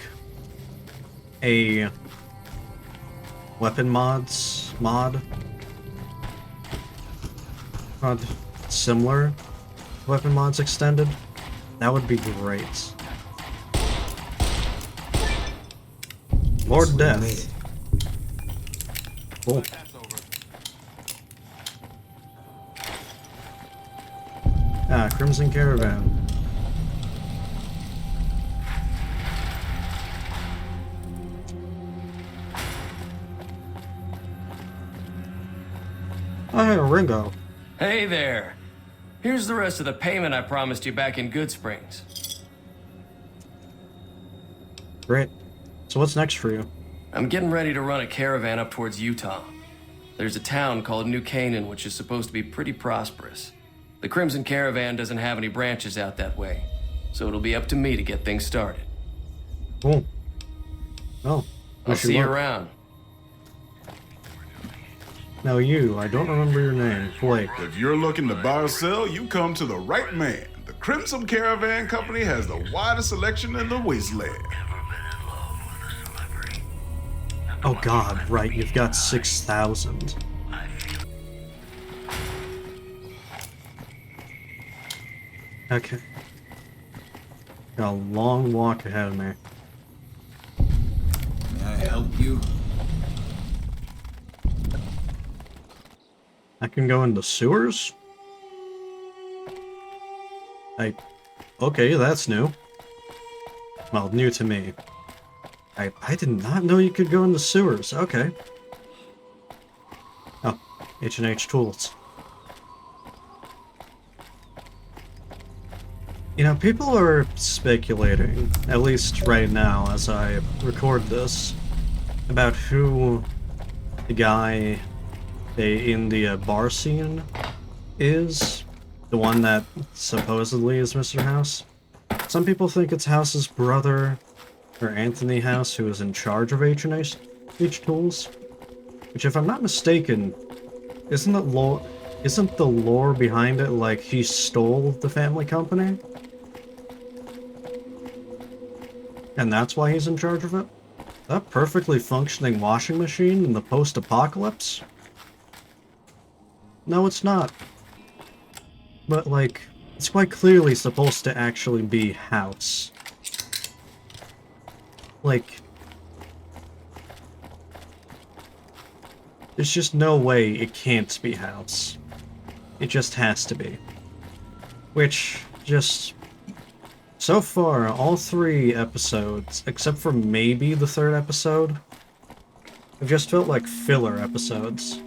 a weapon mod similar weapon mods extended, that would be great. More death. Cool. Ah, Crimson Caravan. Oh, hey, Ringo. Hey there. Here's the rest of the payment I promised you back in Good Springs. Great. So what's next for you? I'm getting ready to run a caravan up towards Utah. There's a town called New Canaan which is supposed to be pretty prosperous. The Crimson Caravan doesn't have any branches out that way, so it'll be up to me to get things started. Cool. Oh, I'll see you around. Now I don't remember your name. Blake. If you're looking to buy or sell, you come to the right man. The Crimson Caravan Company has the widest selection in the wasteland. Oh god, right, you've got 6,000. Okay. Got a long walk ahead of me. May I help you? I can go into sewers? Okay, that's new. Well, new to me. I did not know you could go into sewers. Okay. Oh, H&H Tools. You know, people are speculating, at least right now as I record this, about who the guy in the bar scene is. The one that supposedly is Mr. House. Some people think it's House's brother, or Anthony House, who is in charge of H&H Tools. Which, if I'm not mistaken, isn't the lore behind it like he stole the family company? And that's why he's in charge of it? That perfectly functioning washing machine in the post-apocalypse? No, it's not. But, like, it's quite clearly supposed to actually be House. Like, there's just no way it can't be House. It just has to be. Which, just... So far, all 3 episodes, except for maybe the 3rd episode, have just felt like filler episodes.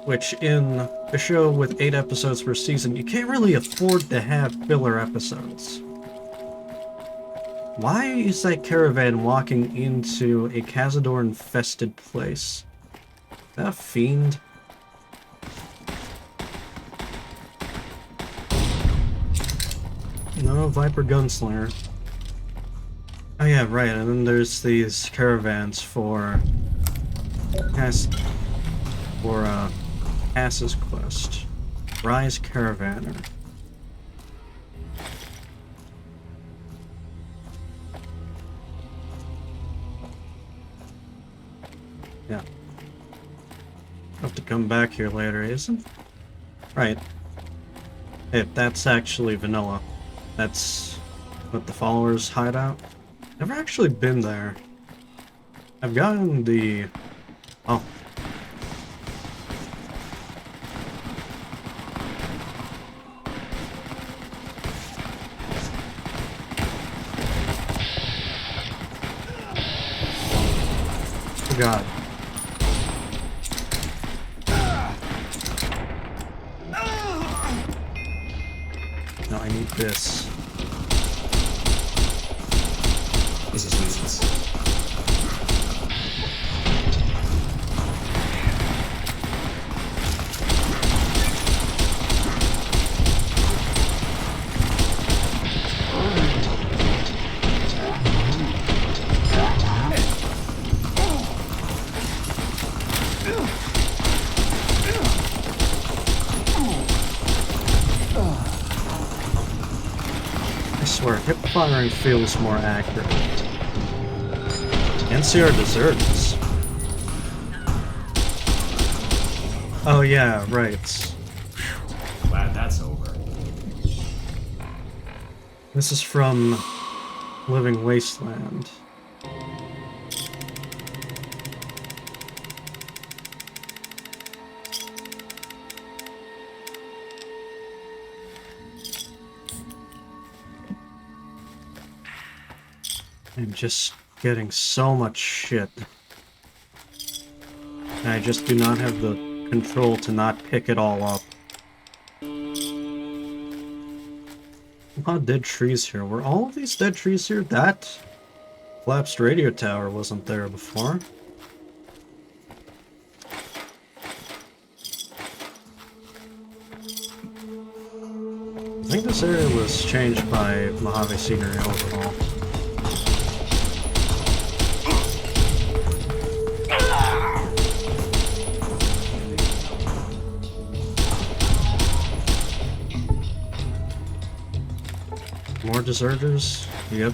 Which, in a show with 8 episodes per season, you can't really afford to have filler episodes. Why is that caravan walking into a Cazador-infested place? Is that a fiend? No, Viper Gunslinger. Oh yeah, right, and then there's these caravans for Cass's quest. Rise Caravaner. Yeah. Have to come back here later, isn't? Right. Hey, that's actually vanilla. That's what the followers hide out. Never actually been there. I've gotten the... Oh. Oh god. No, I need this. This is useless. I swear, hip firing feels more accurate. NCR deserts. Oh yeah, right. Glad that's over. This is from Living Wasteland. I'm just getting so much shit. And I just do not have the control to not pick it all up. A lot of dead trees here. Were all of these dead trees here? That collapsed radio tower wasn't there before. I think this area was changed by Mojave Scenery overhaul. More deserters? Yep.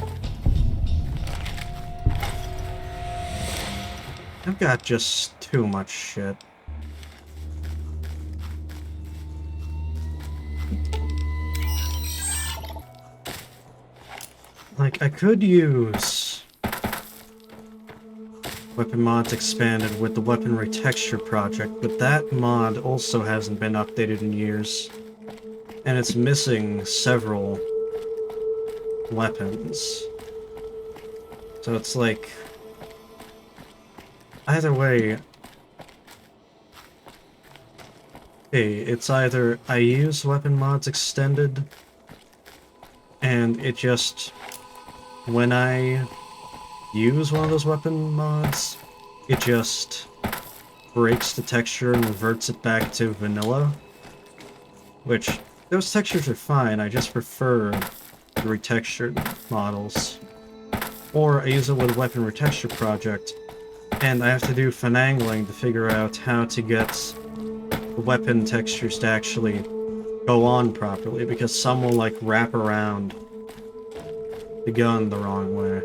I've got just too much shit. Like, I could use weapon mods expanded with the weaponry texture project, but that mod also hasn't been updated in years. And it's missing several weapons. So it's like... Either way... Hey, it's either I use weapon mods extended, and it just... When I use one of those weapon mods, it just breaks the texture and reverts it back to vanilla. Which, those textures are fine, I just prefer the retextured models. Or I use it with a weapon retexture project, and I have to do finagling to figure out how to get the weapon textures to actually go on properly, because some will like wrap around the gun the wrong way.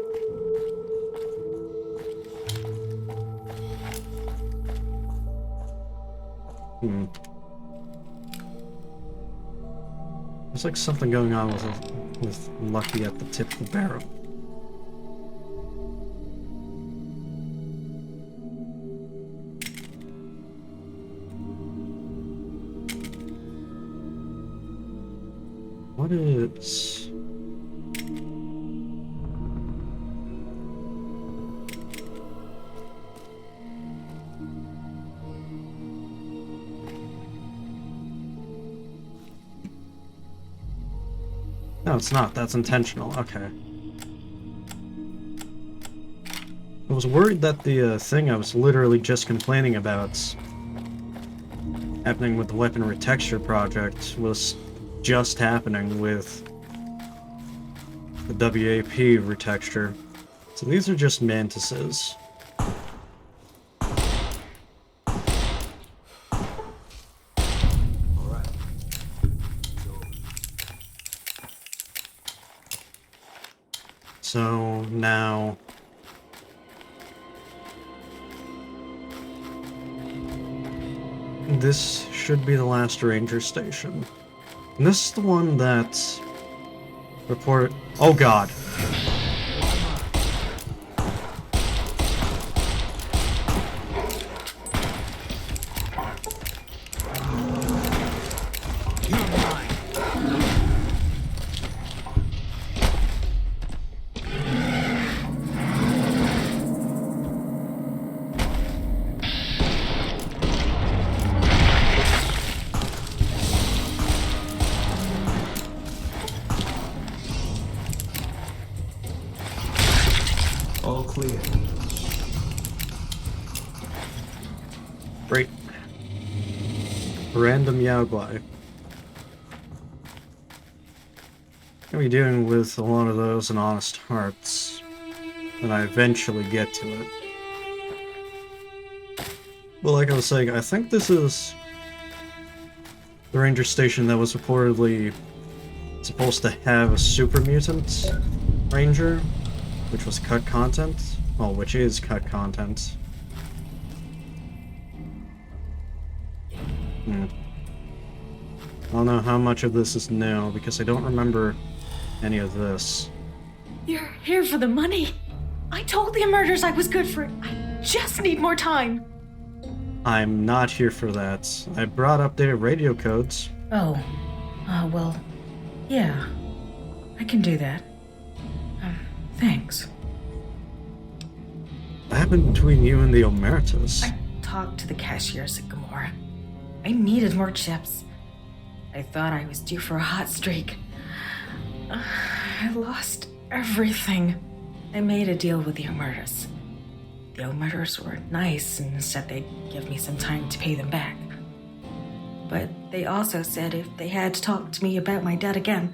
There's like something going on with Lucky at the tip of the barrel. What is... No, it's not. That's intentional. Okay. was worried that the thing I was literally just complaining about happening with the weapon retexture project was just happening with the WAP retexture. So these are just mantises. So now this should be the last ranger station. And this is the one that reported. Oh god. All clear. Great. Random Yaoguai. Gonna be dealing with a lot of those in Honest Hearts when I eventually get to it. But like I was saying, I think this is the ranger station that was reportedly supposed to have a super mutant ranger, which was cut content. Well, which is cut content. I don't know how much of this is new, because I don't remember any of this. You're here for the money. I told the murders I was good for it. I just need more time. I'm not here for that. I brought updated radio codes. Oh. Well, yeah. I can do that. Thanks. What happened between you and the Omertas? I talked to the cashiers at Gamora. I needed more chips. I thought I was due for a hot streak. I lost everything. I made a deal with the Omertas. The Omertas were nice and said they'd give me some time to pay them back. But they also said if they had to talk to me about my debt again,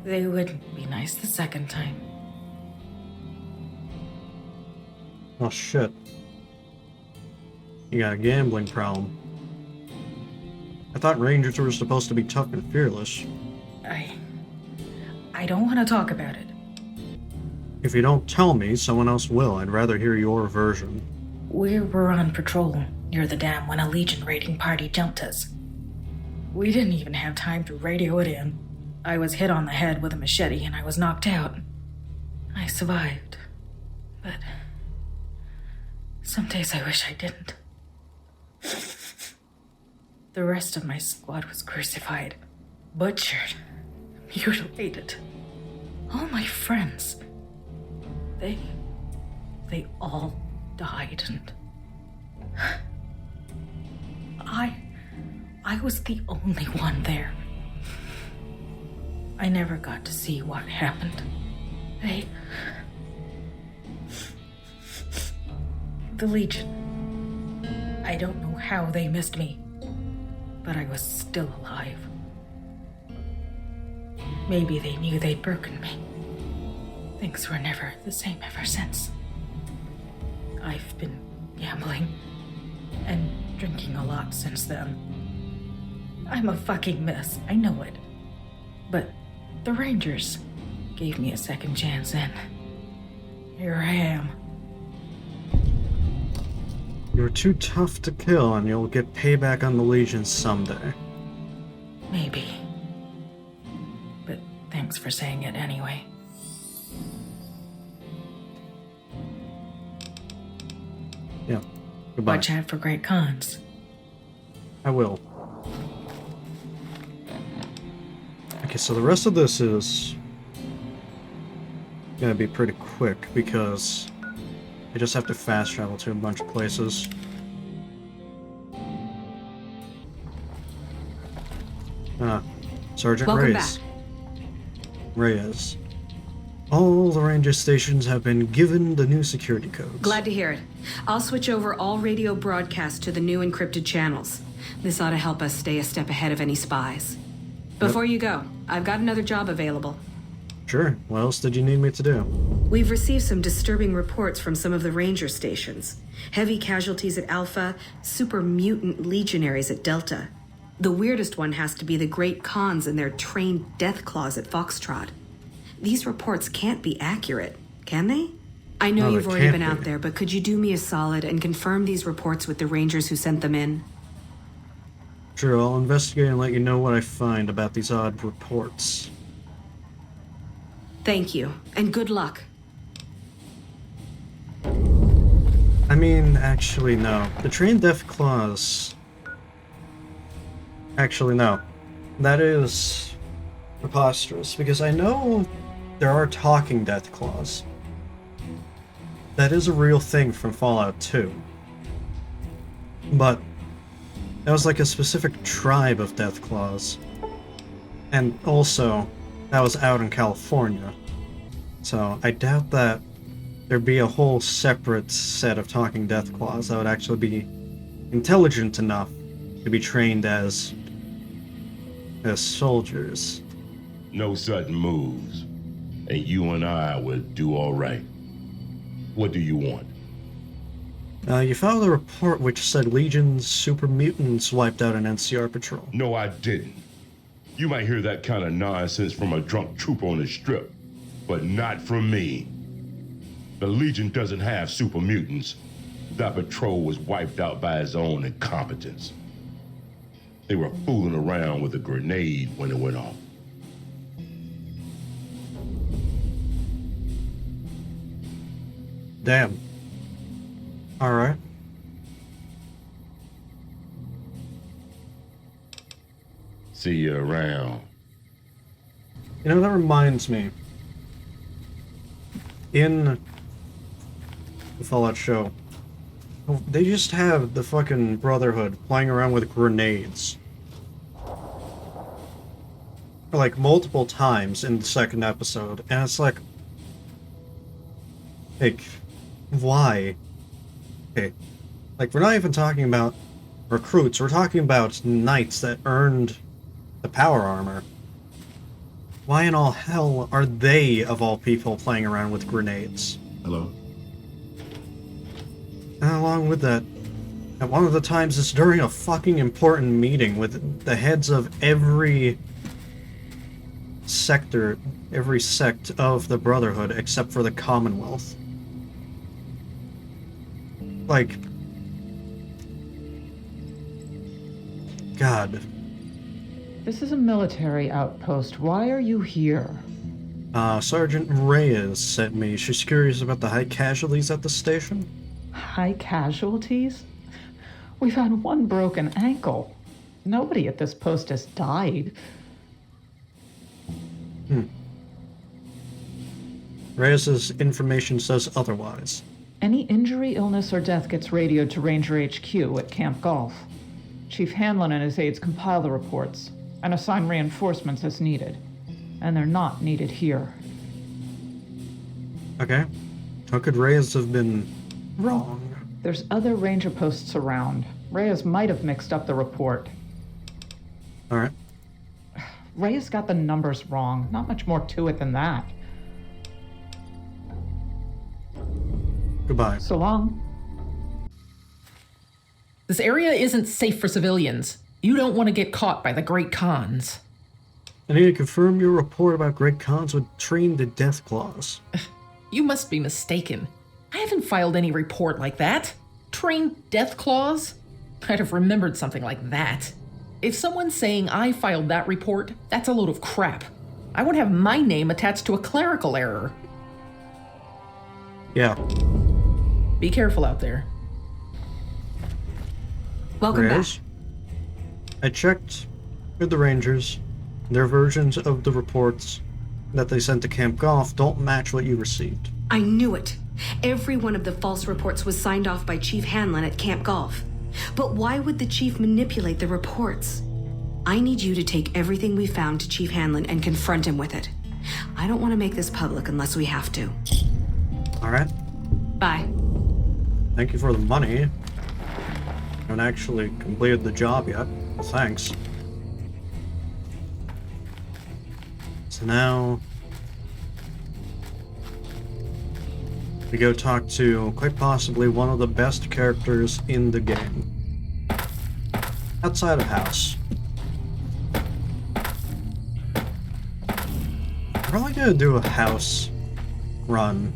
they wouldn't be nice the second time. Oh shit. You got a gambling problem. I thought Rangers were supposed to be tough and fearless. I don't want to talk about it. If you don't tell me, someone else will. I'd rather hear your version. We were on patrol near the dam when a Legion raiding party jumped us. We didn't even have time to radio it in. I was hit on the head with a machete and I was knocked out. I survived. But some days I wish I didn't. The rest of my squad was crucified, butchered, mutilated. All my friends, they all died, and I was the only one there. I never got to see what happened. The Legion. I don't know how they missed me, but I was still alive. Maybe they knew they'd broken me. Things were never the same ever since. I've been gambling and drinking a lot since then. I'm a fucking mess, I know it. But the Rangers gave me a second chance and here I am. You're too tough to kill and you'll get payback on the Legion someday. Maybe. But thanks for saying it anyway. Yeah, goodbye. Watch out for great cons. I will. Okay, so the rest of this is gonna be pretty quick because I just have to fast travel to a bunch of places. Sergeant Welcome Reyes. back. Reyes. All the ranger stations have been given the new security codes. Glad to hear it. I'll switch over all radio broadcasts to the new encrypted channels. This ought to help us stay a step ahead of any spies. Before you go, I've got another job available. Sure. What else did you need me to do? We've received some disturbing reports from some of the ranger stations. Heavy casualties at Alpha, super mutant legionaries at Delta. The weirdest one has to be the Great Khans and their trained death claws at Foxtrot. These reports can't be accurate, can they? I know you've already been out there, but could you do me a solid and confirm these reports with the rangers who sent them in? Sure, I'll investigate and let you know what I find about these odd reports. Thank you, and good luck. I mean, actually, no. The trained death claws... Actually, no. That is preposterous, because I know there are talking death claws. That is a real thing from Fallout 2. But that was like a specific tribe of death claws. And also, that was out in California. So I doubt that there'd be a whole separate set of talking death claws that would actually be intelligent enough to be trained as soldiers. No sudden moves, and you and I would do all right. What do you want? You filed a report which said Legion's super mutants wiped out an NCR patrol. No, I didn't. You might hear that kind of nonsense from a drunk trooper on the strip, but not from me. The Legion doesn't have super mutants. That patrol was wiped out by its own incompetence. They were fooling around with a grenade when it went off. Damn. Alright. See you around. You know, that reminds me. In the Fallout show, they just have the fucking Brotherhood playing around with grenades. Like, multiple times in the second episode, and it's like, why? Okay, like, we're not even talking about recruits, we're talking about knights that earned the power armor. Why in all hell are they, of all people, playing around with grenades? Hello? And along with that, at one of the times it's during a fucking important meeting with the heads of every sector, every sect of the Brotherhood except for the Commonwealth. Like, God. This is a military outpost. Why are you here? Sergeant Reyes sent me. She's curious about the high casualties at the station. High casualties? We've had one broken ankle. Nobody at this post has died. Reyes's information says otherwise. Any injury, illness, or death gets radioed to Ranger HQ at Camp Golf. Chief Hanlon and his aides compile the reports and assign reinforcements as needed. And they're not needed here. Okay. How could Reyes have been wrong? There's other ranger posts around. Reyes might have mixed up the report. Alright. Reyes got the numbers wrong. Not much more to it than that. Goodbye. So long. This area isn't safe for civilians. You don't want to get caught by the Great Khans. I need to confirm your report about Great Khans would train the death claws. You must be mistaken. I haven't filed any report like that. Trained death claws? I'd have remembered something like that. If someone's saying I filed that report, that's a load of crap. I won't have my name attached to a clerical error. Yeah. Be careful out there. Welcome Reyes? I checked with the Rangers. Their versions of the reports that they sent to Camp Golf don't match what you received. I knew it. Every one of the false reports was signed off by Chief Hanlon at Camp Golf. But why would the Chief manipulate the reports? I need you to take everything we found to Chief Hanlon and confront him with it. I don't want to make this public unless we have to. Alright. Bye. Thank you for the money. Haven't actually completed the job yet. Well, thanks. So now we go talk to quite possibly one of the best characters in the game. Outside of house. I'm probably gonna do a house run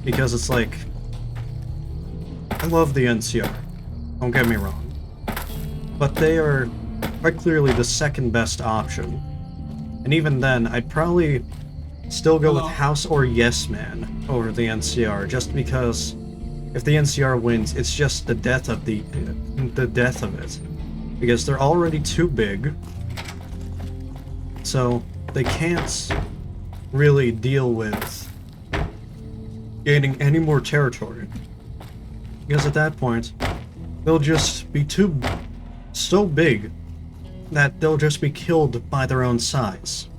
because it's like, I love the NCR, don't get me wrong, but they are quite clearly the second best option. And even then, I'd probably still go with House or Yes Man over the NCR, just because if the NCR wins, it's just the death of the death of it. Because they're already too big, so they can't really deal with gaining any more territory. Because at that point, they'll just be so big that they'll just be killed by their own size.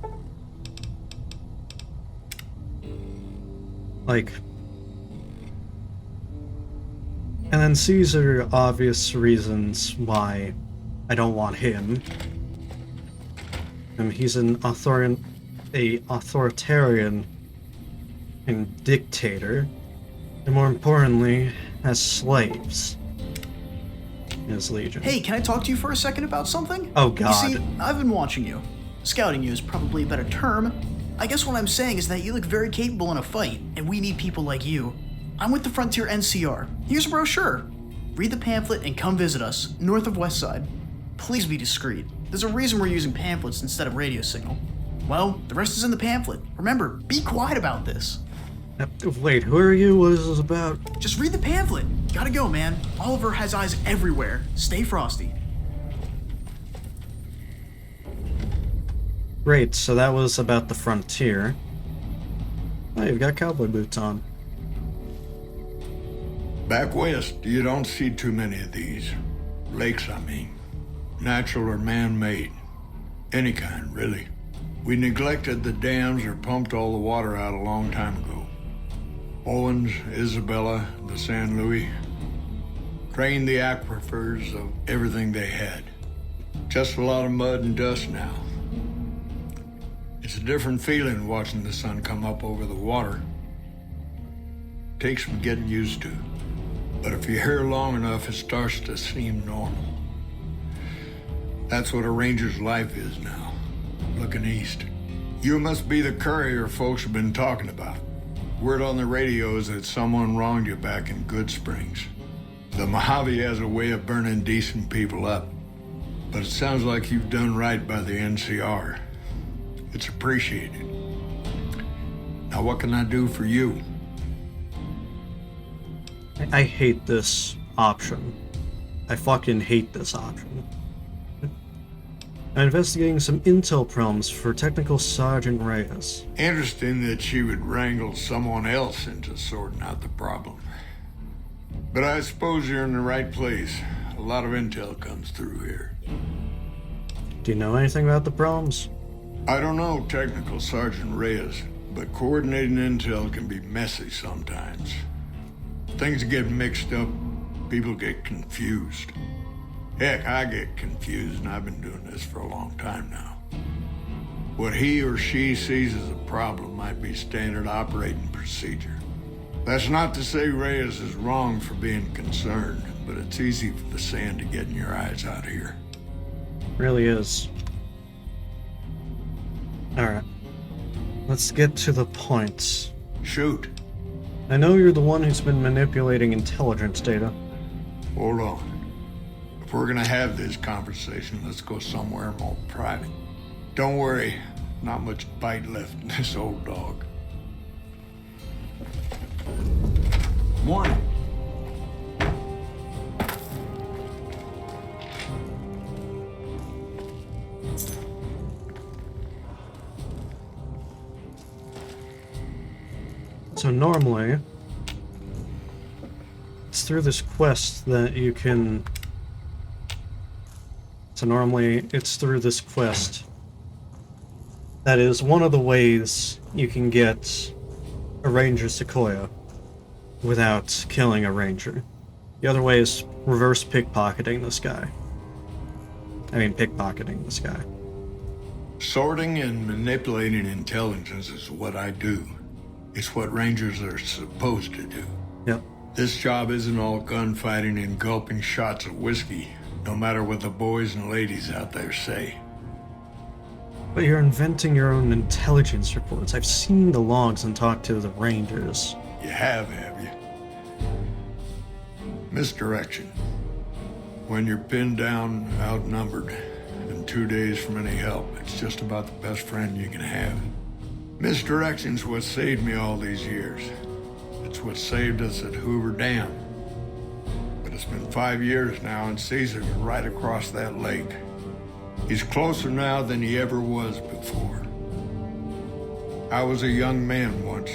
Like, and then Caesar, obvious reasons why I don't want him. He's an authoritarian and dictator, and more importantly, has slaves in his legion. Hey, can I talk to you for a second about something? Oh God. You see, I've been watching you. Scouting you is probably a better term. I guess what I'm saying is that you look very capable in a fight, and we need people like you. I'm with the Frontier NCR. Here's a brochure. Read the pamphlet and come visit us, north of West Side. Please be discreet. There's a reason we're using pamphlets instead of radio signal. Well, the rest is in the pamphlet. Remember, be quiet about this. Wait, who are you? What is this about? Just read the pamphlet. Gotta go, man. Oliver has eyes everywhere. Stay frosty. Great, so that was about the Frontier. Oh, you've got cowboy boots on. Back west, you don't see too many of these. Lakes, I mean. Natural or man-made. Any kind, really. We neglected the dams or pumped all the water out a long time ago. Owens, Isabella, the San Luis. Drained the aquifers of everything they had. Just a lot of mud and dust now. It's a different feeling watching the sun come up over the water. Takes some getting used to. But if you're here long enough, it starts to seem normal. That's what a ranger's life is now, looking east. You must be the courier folks have been talking about. Word on the radio is that someone wronged you back in Good Springs. The Mojave has a way of burning decent people up, but it sounds like you've done right by the NCR. It's appreciated. Now what can I do for you? I hate this option. I fucking hate this option. I'm investigating some intel problems for Technical Sergeant Reyes. Interesting that she would wrangle someone else into sorting out the problem. But I suppose you're in the right place. A lot of intel comes through here. Do you know anything about the problems? I don't know Technical Sergeant Reyes, but coordinating intel can be messy sometimes. Things get mixed up, people get confused. Heck, I get confused, and I've been doing this for a long time now. What he or she sees as a problem might be standard operating procedure. That's not to say Reyes is wrong for being concerned, but it's easy for the sand to get in your eyes out here. Really is. Alright. Let's get to the point. Shoot. I know you're the one who's been manipulating intelligence data. Hold on. If we're gonna have this conversation, let's go somewhere more private. Don't worry, not much bite left in this old dog. Morning. So normally, it's through this quest that you can... it's through this quest That is one of the ways you can get a Ranger Sequoia without killing a Ranger. The other way is reverse pickpocketing this guy. Pickpocketing this guy. Sorting and manipulating intelligence is what I do. It's what Rangers are supposed to do. Yep. This job isn't all gunfighting and gulping shots of whiskey, no matter what the boys and ladies out there say. But you're inventing your own intelligence reports. I've seen the logs and talked to the Rangers. You have you? Misdirection. When you're pinned down, outnumbered, and 2 days from any help, it's just about the best friend you can have. Misdirection's what saved me all these years. It's what saved us at Hoover Dam. But it's been 5 years now, and Caesar's right across that lake. He's closer now than he ever was before. I was a young man once.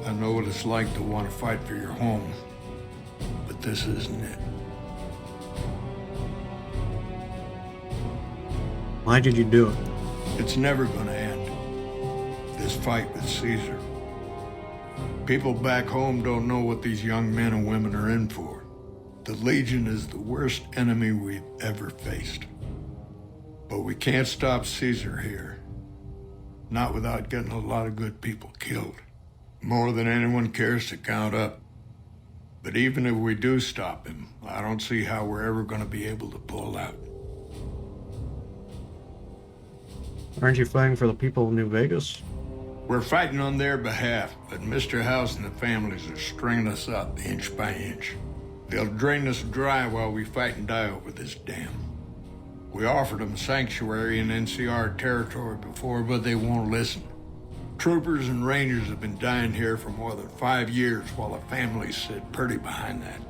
I know what it's like to want to fight for your home. But this isn't it. Why did you do it? It's never gonna end. This fight with Caesar. People back home don't know what these young men and women are in for. The Legion is the worst enemy we've ever faced. But we can't stop Caesar here. Not without getting a lot of good people killed. More than anyone cares to count up. But even if we do stop him, I don't see how we're ever going to be able to pull out. Aren't you fighting for the people of New Vegas? We're fighting on their behalf, but Mr. House and the families are stringing us up inch by inch. They'll drain us dry while we fight and die over this dam. We offered them sanctuary in NCR territory before, but they won't listen. Troopers and Rangers have been dying here for more than 5 years while the families sit pretty behind that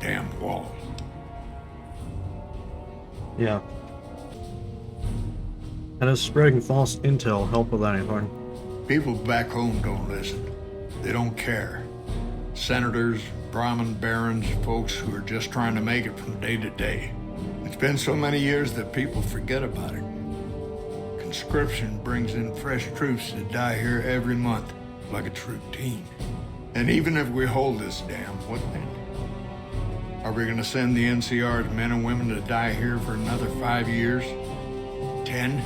damn wall. Yeah. And does spreading false intel help with anything? People back home don't listen. They don't care. Senators, Brahmin barons, folks who are just trying to make it from day to day. It's been so many years that people forget about it. Conscription brings in fresh troops to die here every month, like it's routine. And even if we hold this dam, what then? Are we gonna send the NCR's men and women to die here for another 5 years? 10?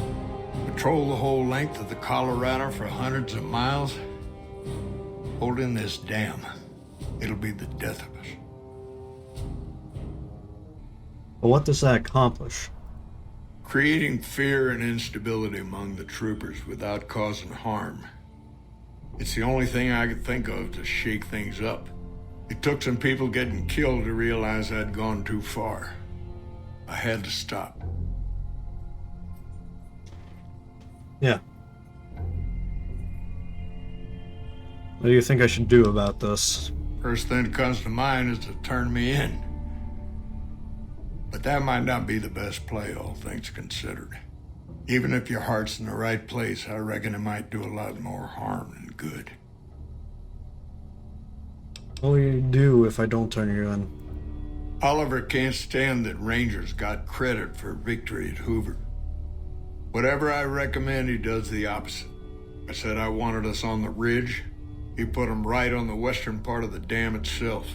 Patrol the whole length of the Colorado for hundreds of miles? Holding this dam, it'll be the death of us. But what does that accomplish? Creating fear and instability among the troopers without causing harm. It's the only thing I could think of to shake things up. It took some people getting killed to realize I'd gone too far. I had to stop. Yeah. What do you think I should do about this? First thing that comes to mind is to turn me in. But that might not be the best play, all things considered. Even if your heart's in the right place, I reckon it might do a lot more harm than good. What will you do if I don't turn you in? Oliver can't stand that Rangers got credit for victory at Hoover. Whatever I recommend, he does the opposite. I said I wanted us on the ridge. He put them right on the western part of the dam itself.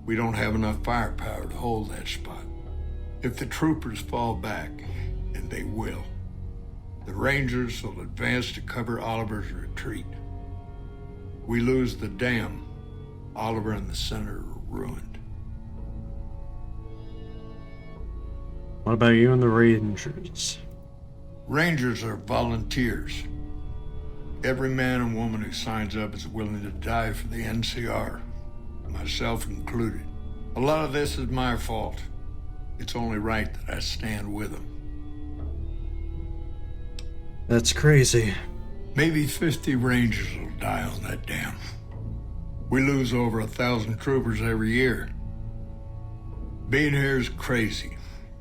We don't have enough firepower to hold that spot. If the troopers fall back, and they will, the Rangers will advance to cover Oliver's retreat. We lose the dam, Oliver and the center are ruined. What about you and the Rangers? Rangers are volunteers. Every man and woman who signs up is willing to die for the NCR, myself included. A lot of this is my fault. It's only right that I stand with them. That's crazy. Maybe 50 Rangers will die on that dam. We lose over 1,000 troopers every year. Being here is crazy.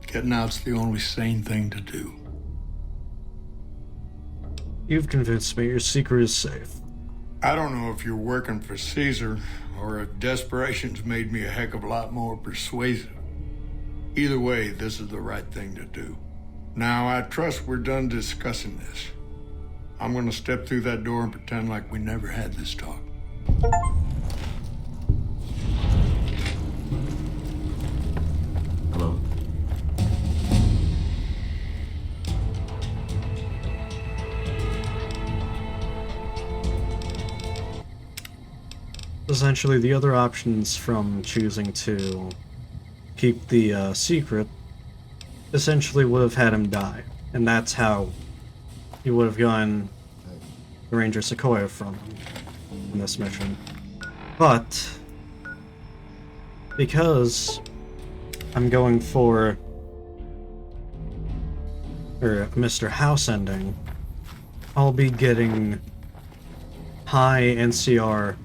Getting out's the only sane thing to do. You've convinced me your secret is safe. I don't know if you're working for Caesar or if desperation's made me a heck of a lot more persuasive. Either way, this is the right thing to do. Now, I trust we're done discussing this. I'm gonna step through that door and pretend like we never had this talk. Hello? Essentially, the other options from choosing to keep the secret essentially would have had him die. And that's how he would have gotten the Ranger Sequoia from him in this mission. But because I'm going for Mr. House ending, I'll be getting high NCR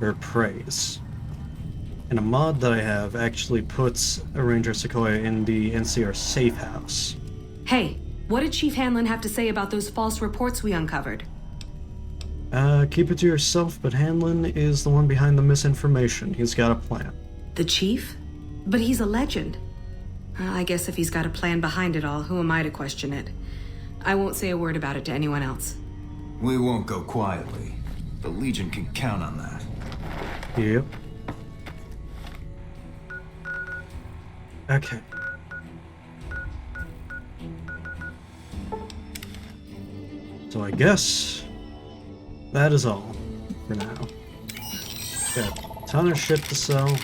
or praise. And a mod that I have actually puts a Ranger Sequoia in the NCR safe house. Hey, what did Chief Hanlon have to say about those false reports we uncovered? Keep it to yourself, but Hanlon is the one behind the misinformation. He's got a plan. The Chief? But he's a legend. I guess if he's got a plan behind it all, who am I to question it? I won't say a word about it to anyone else. We won't go quietly. The Legion can count on that. Yep. Okay. So I guess that is all for now. Got a ton of shit to sell.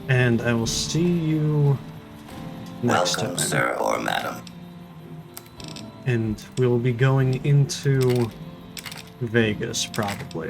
And I will see you next Welcome, time. sir or madam. And we will be going into Vegas, probably.